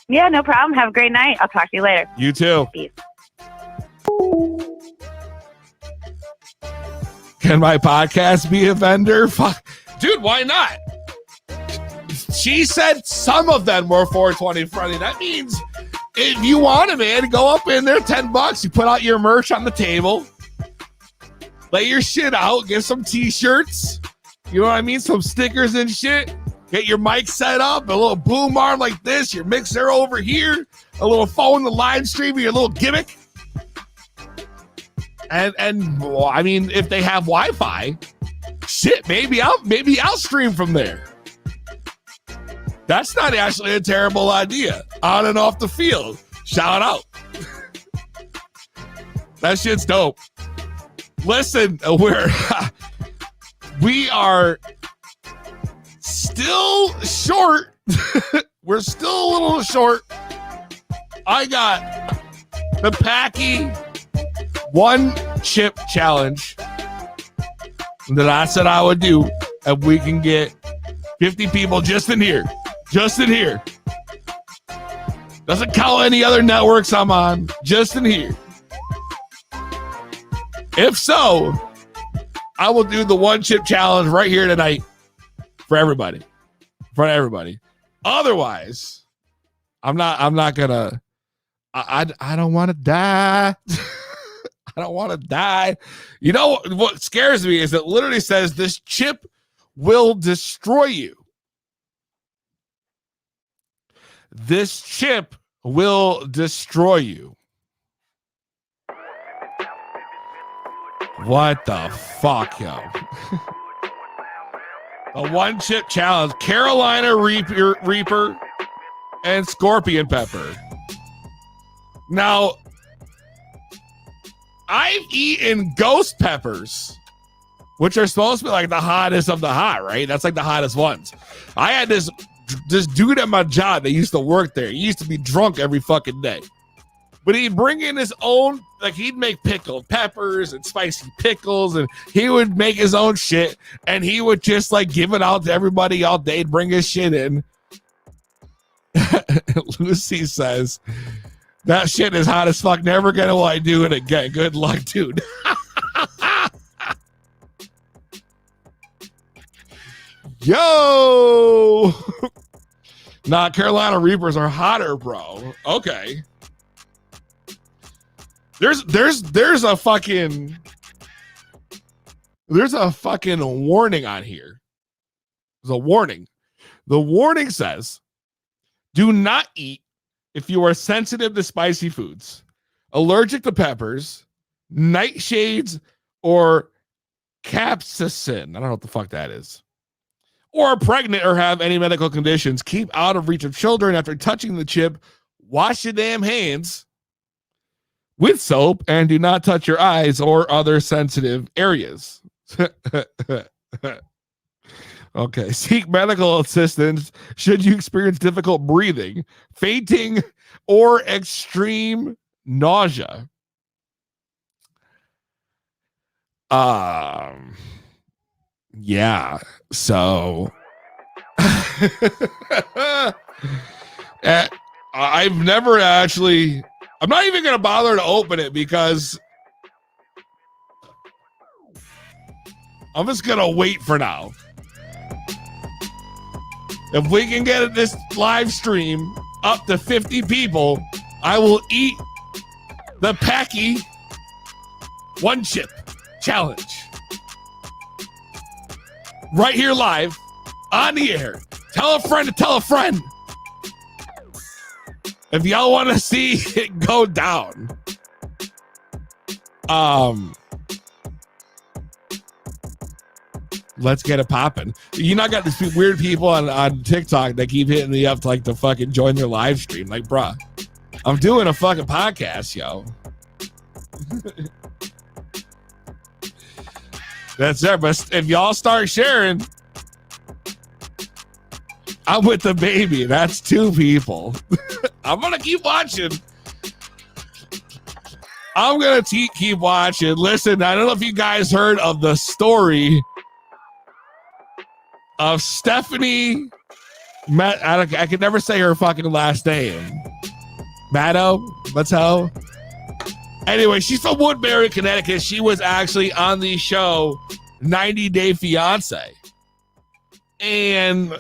Yeah, no problem. Have a great night. I'll talk to you later. You too. Peace. Can my podcast be a vendor? Fuck. Dude, why not? She said some of them were 420 friendly. That means if you want it, man, go up in there, $10. You put out your merch on the table. Lay your shit out. Get some t-shirts. You know what I mean? Some stickers and shit. Get your mic set up, a little boom arm like this, your mixer over here, a little phone to live stream, your little gimmick. And well, I mean, if they have Wi-Fi, shit, maybe I'll stream from there. That's not actually a terrible idea. On and off the field. Shout out. That shit's dope. Listen, we are still short. We're still a little short. I got the Packy one chip challenge that I said I would do if we can get 50 people just in here. Just in here. Doesn't count any other networks I'm on. Just in here. If so, I will do the one chip challenge right here tonight for everybody. In front of everybody. Otherwise, I'm not gonna. I don't want to die. I don't want to die. You know what scares me is it literally says this chip will destroy you. This chip will destroy you. What the fuck, yo? A one chip challenge. Carolina Reaper and Scorpion Pepper. Now, I've eaten ghost peppers, which are supposed to be like the hottest of the hot, right? That's like the hottest ones. I had this dude at my job that used to work there. He used to be drunk every fucking day. But he'd bring in his own, like he'd make pickled peppers and spicy pickles, and he would make his own shit, and he would just like give it out to everybody all day, bring his shit in. Lucy says, that shit is hot as fuck. Never gonna want to do it again. Good luck, dude. Yo! Nah, Carolina Reapers are hotter, bro. Okay. There's a fucking warning on here. There's a warning. The warning says, do not eat if you are sensitive to spicy foods, allergic to peppers, nightshades, or capsaicin. I don't know what the fuck that is. Or are pregnant or have any medical conditions. Keep out of reach of children after touching the chip. Wash your damn hands with soap and do not touch your eyes or other sensitive areas. Okay. Seek medical assistance should you experience difficult breathing, fainting, or extreme nausea. Yeah. So I've never actually, I'm not even going to bother to open it because I'm just going to wait for now. If we can get this live stream up to 50 people, I will eat the Packy one chip challenge. Right here live on the air. Tell a friend to tell a friend. If y'all want to see it go down. Let's get it popping. You know, I got these weird people on TikTok that keep hitting me up to like to fucking join their live stream. Like, bruh, I'm doing a fucking podcast, yo. That's it. But if y'all start sharing, I'm with the baby. That's 2 people. I'm going to keep watching. I'm going to keep watching. Listen, I don't know if you guys heard of the story of Stephanie. I can never say her fucking last name. Maddow? Matto? Anyway, she's from Woodbury, Connecticut. She was actually on the show 90 Day Fiance. And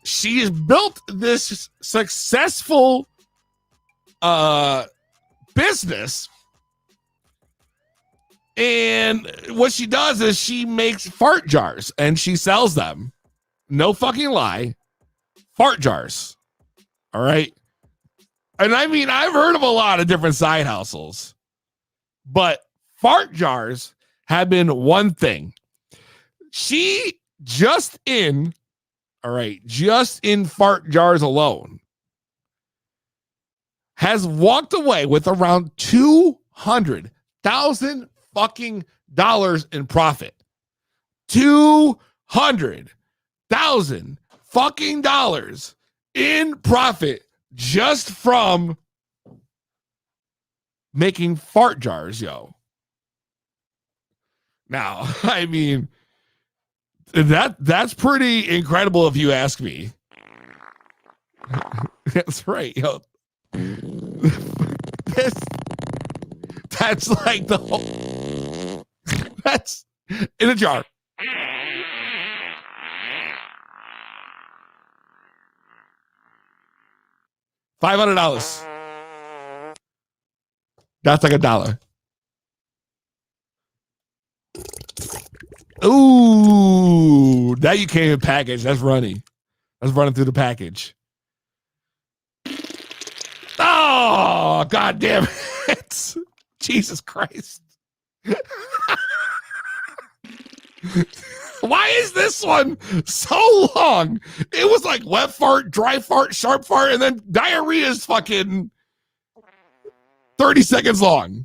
she's built this successful business. And what she does is she makes fart jars and she sells them. No fucking lie. Fart jars. All right. And I mean, I've heard of a lot of different side hustles, but fart jars have been one thing. She just in fart jars alone has walked away with around $200,000 fucking dollars in profit. $200,000 fucking dollars in profit just from making fart jars, yo. Now, I mean, that's pretty incredible if you ask me. That's right, yo. That's like the whole, that's in a jar. $500. That's like $1. Ooh, that you can't even package. That's running. That's running through the package. Oh, God damn it. Jesus Christ. Why is this one so long? It was like wet fart, dry fart, sharp fart, and then diarrhea is fucking 30 seconds long.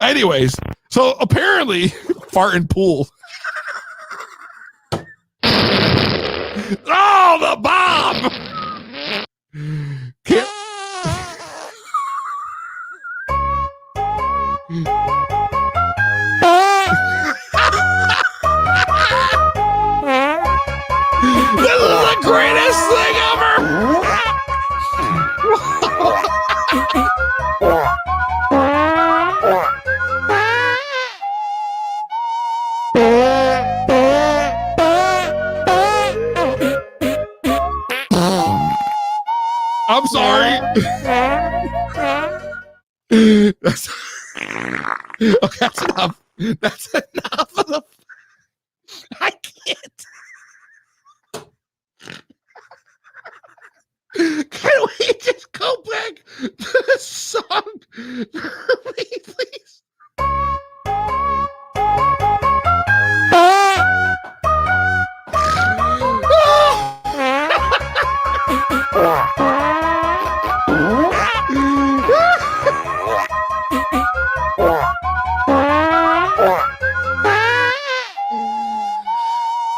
Anyways, so apparently, fart in pool. Oh, the bomb! Can't... This is the greatest thing ever! I'm sorry. That's enough. That's enough of the. I can't. Can we just go back to the song for me, please?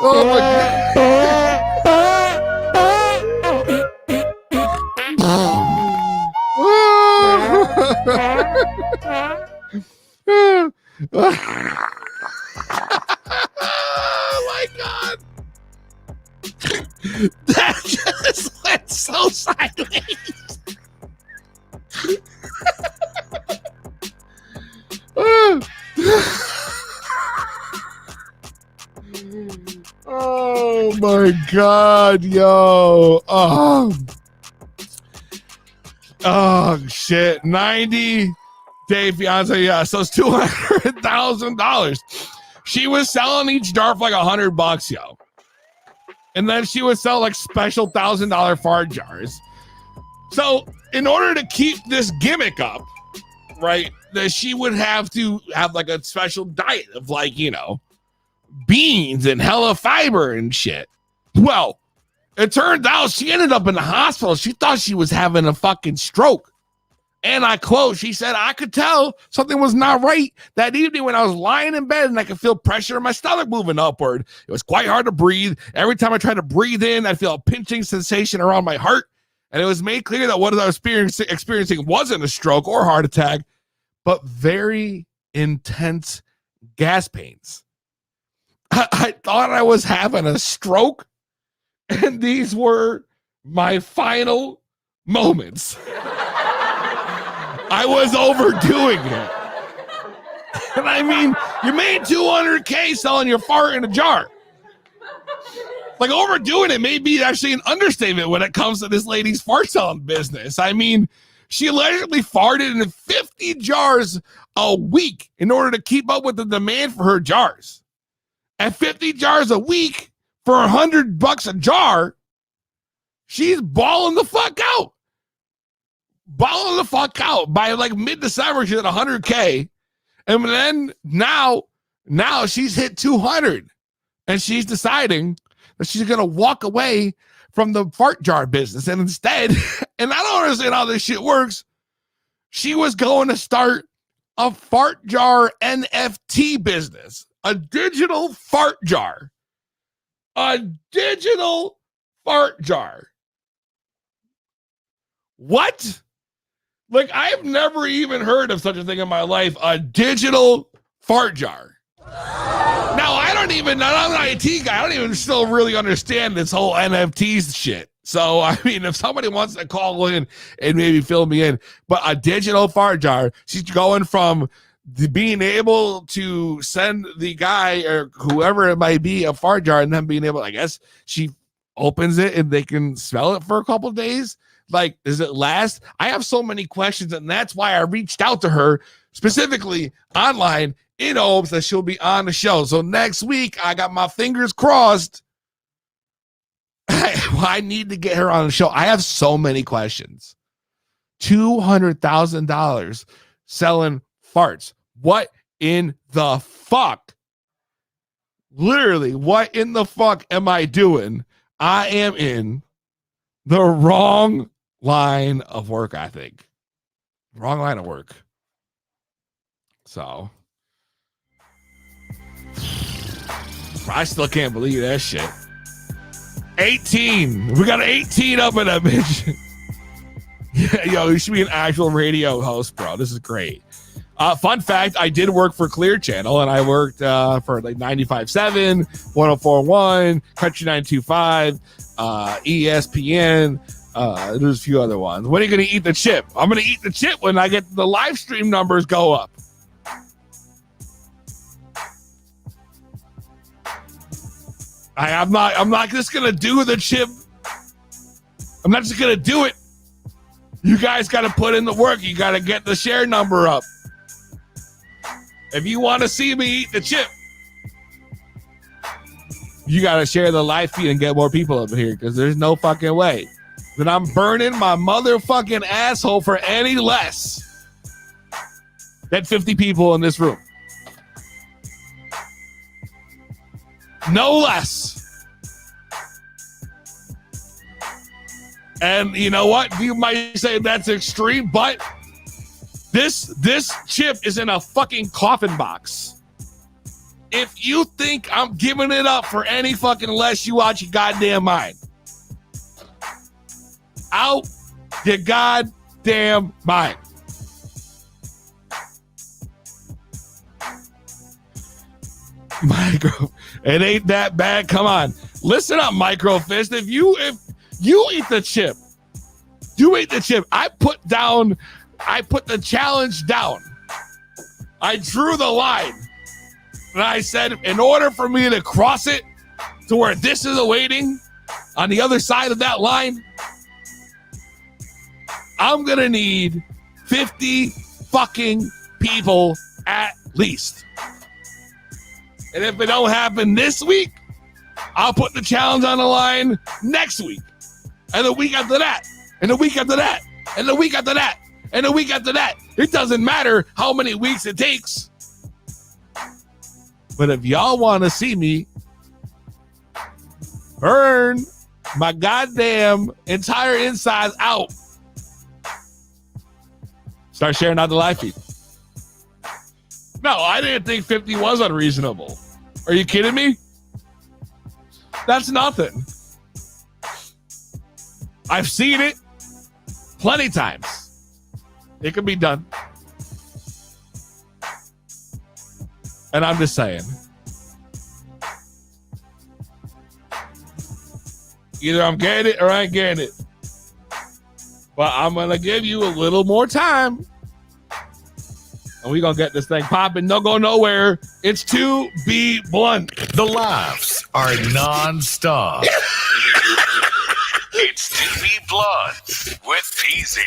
Oh my Oh my God. That just went so sideways. Oh my God, yo. Oh shit. 90-day fiance. Yeah, so it's $200,000. She was selling each jar for like $100, yo. And then she would sell like special $1,000 fart jars. So in order to keep this gimmick up, right, that she would have to have like a special diet of like, you know, beans and hella fiber and shit. Well, it turned out she ended up in the hospital. She thought she was having a fucking stroke. And I quote, she said, I could tell something was not right that evening when I was lying in bed and I could feel pressure in my stomach moving upward. It was quite hard to breathe. Every time I tried to breathe in, I'd feel a pinching sensation around my heart. And it was made clear that what I was experiencing wasn't a stroke or heart attack, but very intense gas pains. I thought I was having a stroke, and these were my final moments. I was overdoing it. And I mean, you made $200K selling your fart in a jar. Like, overdoing it may be actually an understatement when it comes to this lady's fart selling business. I mean, she allegedly farted in 50 jars a week in order to keep up with the demand for her jars. At 50 jars a week for $100 a jar, she's balling the fuck out. Balling the fuck out. By like mid-December, she's at 100K. And then now she's hit 200. And she's deciding that she's going to walk away from the fart jar business. And instead, and I don't understand how this shit works, she was going to start a fart jar NFT business, a digital fart jar. A digital fart jar. What? Like, I've never even heard of such a thing in my life. A digital fart jar. Now, I'm an IT guy. I don't even still really understand this whole NFTs shit. So, I mean, if somebody wants to call in and maybe fill me in, but a digital fart jar, she's going from being able to send the guy or whoever it might be a fart jar and then being able, I guess she opens it and they can smell it for a couple of days. Like, does it last? I have so many questions, and that's why I reached out to her specifically online in hopes that she'll be on the show. So next week, I got my fingers crossed. I need to get her on the show. I have so many questions. $200,000 selling farts. What in the fuck? Literally, what in the fuck am I doing? I am in the wrong line of work, I think. Wrong line of work. So, I still can't believe that shit. 18. We got 18 up in that bitch. Yeah, yo, you should be an actual radio host, bro. This is great. Fun fact, I did work for Clear Channel, and I worked for like 95.7, 104.1, Country 925, ESPN. There's a few other ones. When are you going to eat the chip? I'm going to eat the chip when I get the live stream numbers go up. I'm not just going to do the chip. I'm not just going to do it. You guys got to put in the work. You got to get the share number up. If you want to see me eat the chip, you got to share the live feed and get more people up here, because there's no fucking way that I'm burning my motherfucking asshole for any less than 50 people in this room. No less. And you know what? You might say that's extreme, but this chip is in a fucking coffin box. If you think I'm giving it up for any fucking less, you out your goddamn mind. Out your goddamn mind. Micro, it ain't that bad. Come on, listen up, Microfist. If you eat the chip, you eat the chip. I put the challenge down. I drew the line, and I said, in order for me to cross it to where this is awaiting on the other side of that line, I'm gonna need 50 fucking people at least. And if it don't happen this week, I'll put the challenge on the line next week. And the week after that. And the week after that. And the week after that. And the week after that. It doesn't matter how many weeks it takes. But if y'all want to see me burn my goddamn entire insides out, start sharing out the live feed. No, I didn't think 50 was unreasonable. Are you kidding me? That's nothing. I've seen it plenty times. It can be done. And I'm just saying. Either I'm getting it or I ain't getting it. But I'm going to give you a little more time. And we're going to get this thing popping. Don't go nowhere. It's to be blunt. The laughs are nonstop. It's to be blunt with Peezy.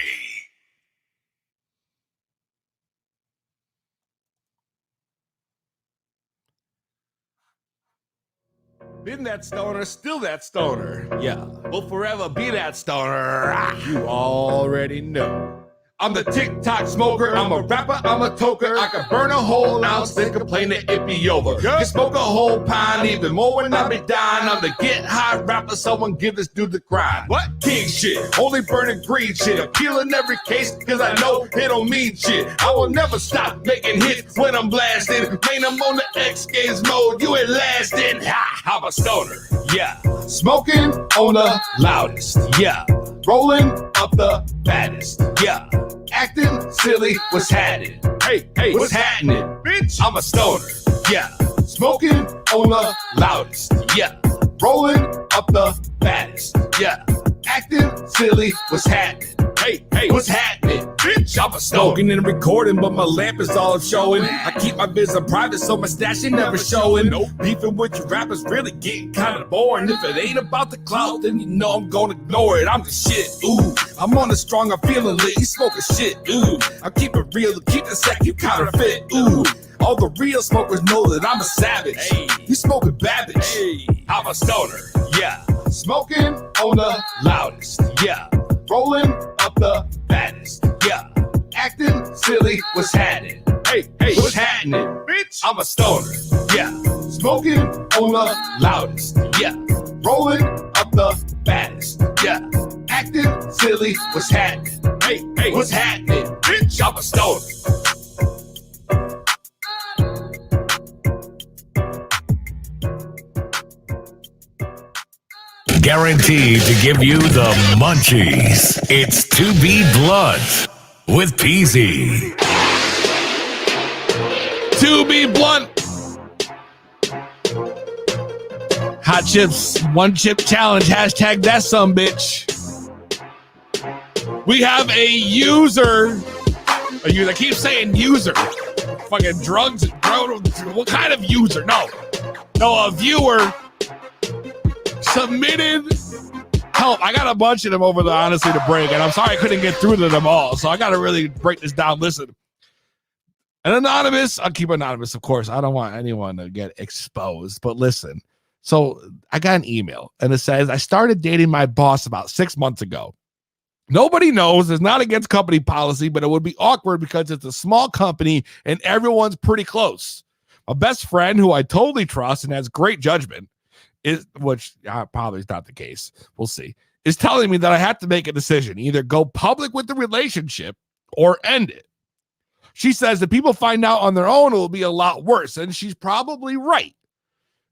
Been that stoner, still that stoner. Yeah, will forever be that stoner. You already know. I'm the TikTok smoker. I'm a rapper, I'm a toker. I can burn a whole ounce, then complain that it be over. Can smoke a whole pound, even more when I be dying. I'm the get high rapper, someone give this dude the grind. What? King shit, only burning green shit. I'm killing every case, cause I know it don't mean shit. I will never stop making hits when I'm blasting. Man, I'm on the X Games mode, you ain't lasting. Ha, I'm a stoner, yeah. Smoking on the Loudest, yeah. rolling Up the baddest, yeah. acting silly. What's happening? Hey, what's happening? Bitch, I'm a stoner, yeah. Smoking on the Loudest, yeah. rolling Up the baddest, yeah. acting silly. What's happening? Hey, what's happening? Bitch, I'm a smoking and recording, but my lamp is all showing. I keep my business private, so my stash ain't never showing. Beefing with you rappers really getting kind of boring. If it ain't about the clout, then you know I'm gonna ignore it. I'm the shit, ooh. I'm on the strong, I'm feeling lit. You smoking shit, ooh. I keep it real, keep it sec, you counterfeit, ooh. All the real smokers know that I'm a savage. Hey. You smoking babbage. Hey. I'm a stoner, yeah. Smoking on the Loudest, yeah. rolling Up the baddest, yeah. acting silly. What's happening? Hey, what's happening? Bitch, I'm a stoner, yeah. Smoking on the Loudest, yeah. rolling Up the baddest, yeah. acting silly. What's happening? Hey, what's happening? Bitch, I'm a stoner. Guaranteed to give you the munchies. It's To Be Blunt with Peezy. To be blunt. Hot chips, one chip challenge. Hashtag that some bitch. We have a user. I keep saying user. Fucking drugs. What kind of user? No, a viewer submitted help. I got a bunch of them over there, honestly, to break, and I'm sorry I couldn't get through to them all, so I got to really break this down. Listen, an anonymous, I'll keep anonymous, of course. I don't want anyone to get exposed, but listen. So I got an email, and it says, I started dating my boss about 6 months ago. Nobody knows. It's not against company policy, but it would be awkward because it's a small company, and everyone's pretty close. My best friend, who I totally trust and has great judgment, which probably is not the case, we'll see, is telling me that I have to make a decision, either go public with the relationship or end it. She says that people find out on their own, it will be a lot worse, and she's probably right.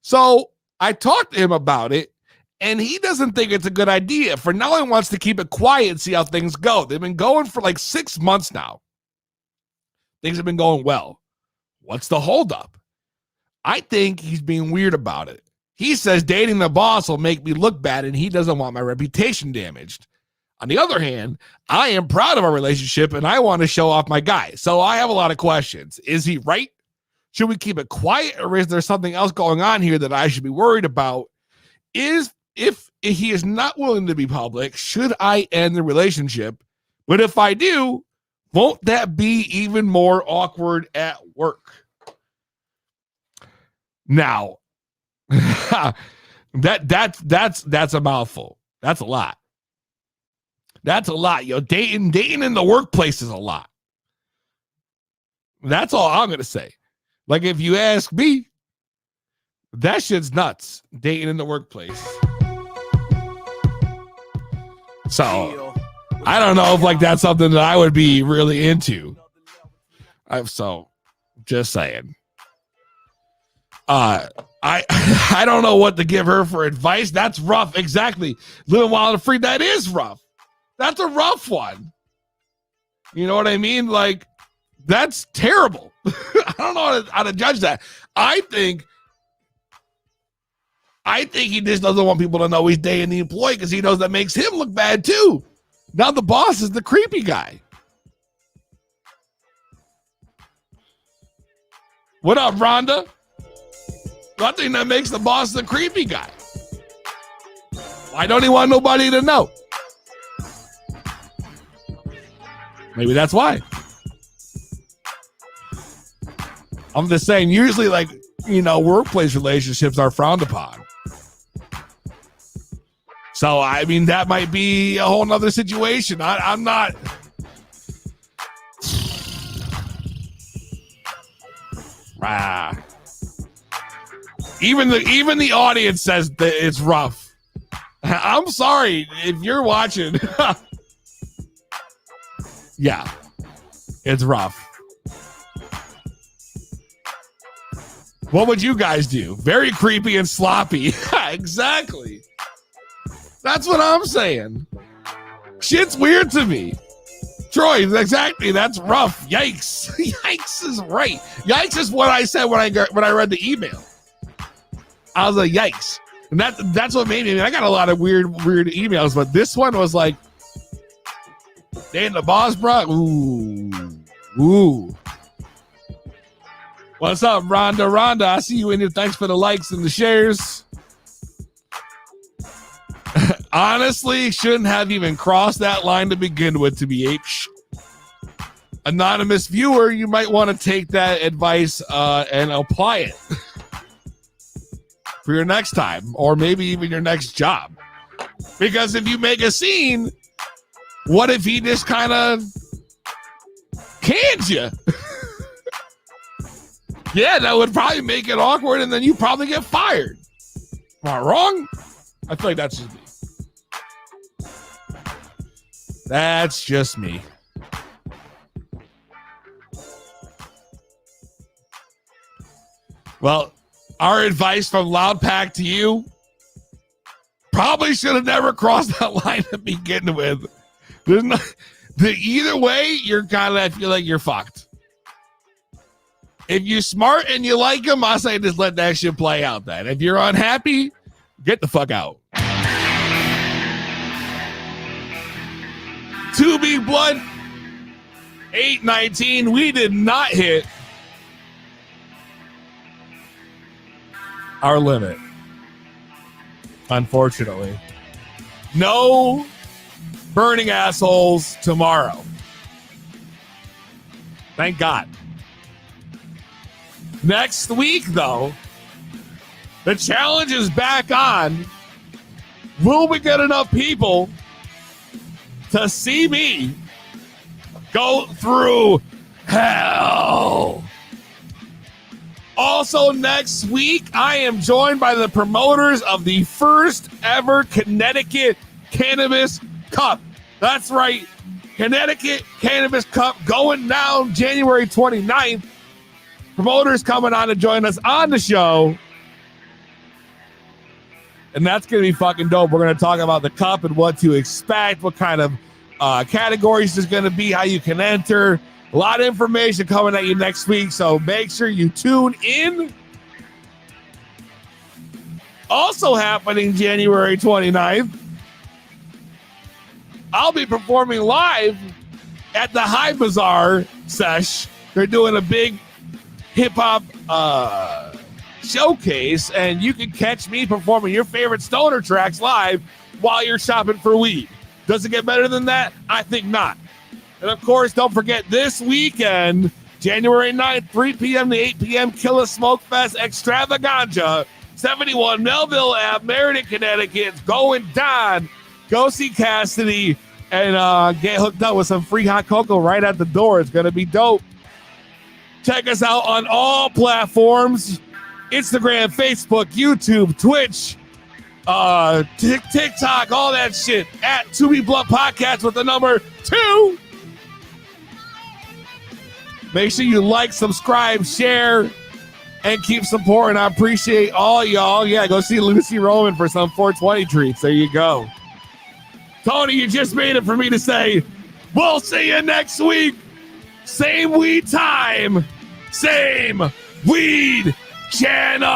So I talked to him about it, and he doesn't think it's a good idea. For now, he wants to keep it quiet and see how things go. They've been going for like 6 months now. Things have been going well. What's the holdup? I think he's being weird about it. He says dating the boss will make me look bad, and he doesn't want my reputation damaged. On the other hand, I am proud of our relationship, and I want to show off my guy. So I have a lot of questions. Is he right? Should we keep it quiet, or is there something else going on here that I should be worried about? If he is not willing to be public, should I end the relationship? But if I do, won't that be even more awkward at work? Now, that's a mouthful. That's a lot. That's a lot. Dating in the workplace is a lot. That's all I'm gonna say. Like, if you ask me, that shit's nuts. Dating in the workplace. So I don't know if that's something that I would be really into. So just saying. I don't know what to give her for advice. That's rough. Exactly. Living wild and free. That is rough. That's a rough one. You know what I mean? Like, that's terrible. I don't know how to judge that. I think he just doesn't want people to know he's dating the employee because he knows that makes him look bad too. Now the boss is the creepy guy. What up, Rhonda? I think that makes the boss the creepy guy. Why don't he want nobody to know? Maybe that's why. I'm just saying, usually, workplace relationships are frowned upon. So, I mean, that might be a whole nother situation. I'm not Even the audience says that it's rough. I'm sorry if you're watching. Yeah, it's rough. What would you guys do? Very creepy and sloppy. Exactly. That's what I'm saying. Shit's weird to me. Troy, exactly. That's rough. Yikes. Yikes is right. Yikes is what I said when I read the email. I was like, yikes. And that's what made me. I mean, I got a lot of weird emails, but this one was like, they and the boss, bro. Ooh. What's up, Rhonda? I see you in here. Thanks for the likes and the shares. Honestly, shouldn't have even crossed that line to begin with, to be H. Anonymous viewer, you might want to take that advice and apply it for your next time, or maybe even your next job. Because if you make a scene, what if he just kind of cans you? Yeah, that would probably make it awkward, and then you probably get fired. Am I wrong? I feel like that's just me. That's just me. Well, our advice from Loud Pack to you, probably should have never crossed that line to begin with. There's no, either way, you're kind of, I feel like you're fucked. If you're smart and you like him, I say just let that shit play out then. If you're unhappy, get the fuck out. 2 Big Blood, 819. We did not hit our limit, unfortunately. No burning assholes tomorrow. Thank God. Next week, though, the challenge is back on. Will we get enough people to see me go through hell? Also, next week, I am joined by the promoters of the first ever Connecticut Cannabis Cup. That's right, Connecticut Cannabis Cup going down January 29th. Promoters coming on to join us on the show. And that's going to be fucking dope. We're going to talk about the cup and what to expect, what kind of categories there's going to be, how you can enter. A lot of information coming at you next week, so make sure you tune in. Also happening January 29th, I'll be performing live at the High Bazaar sesh. They're doing a big hip-hop showcase, and you can catch me performing your favorite stoner tracks live while you're shopping for weed. Does it get better than that? I think not. And of course, don't forget this weekend, January 9th, 3 p.m. to 8 p.m., Killah SmokeFest Extravaganza, 71 Melville Ave, Meriden, Connecticut. It's going down. Go see Cassidy and get hooked up with some free hot cocoa right at the door. It's going to be dope. Check us out on all platforms: Instagram, Facebook, YouTube, Twitch, TikTok, all that shit. At 2B Blunt Podcast with the number 2. Make sure you like, subscribe, share, and keep supporting. I appreciate all y'all. Yeah, go see Lucy Roman for some 420 treats. There you go. Tony, you just made it for me to say, we'll see you next week. Same weed time. Same weed channel.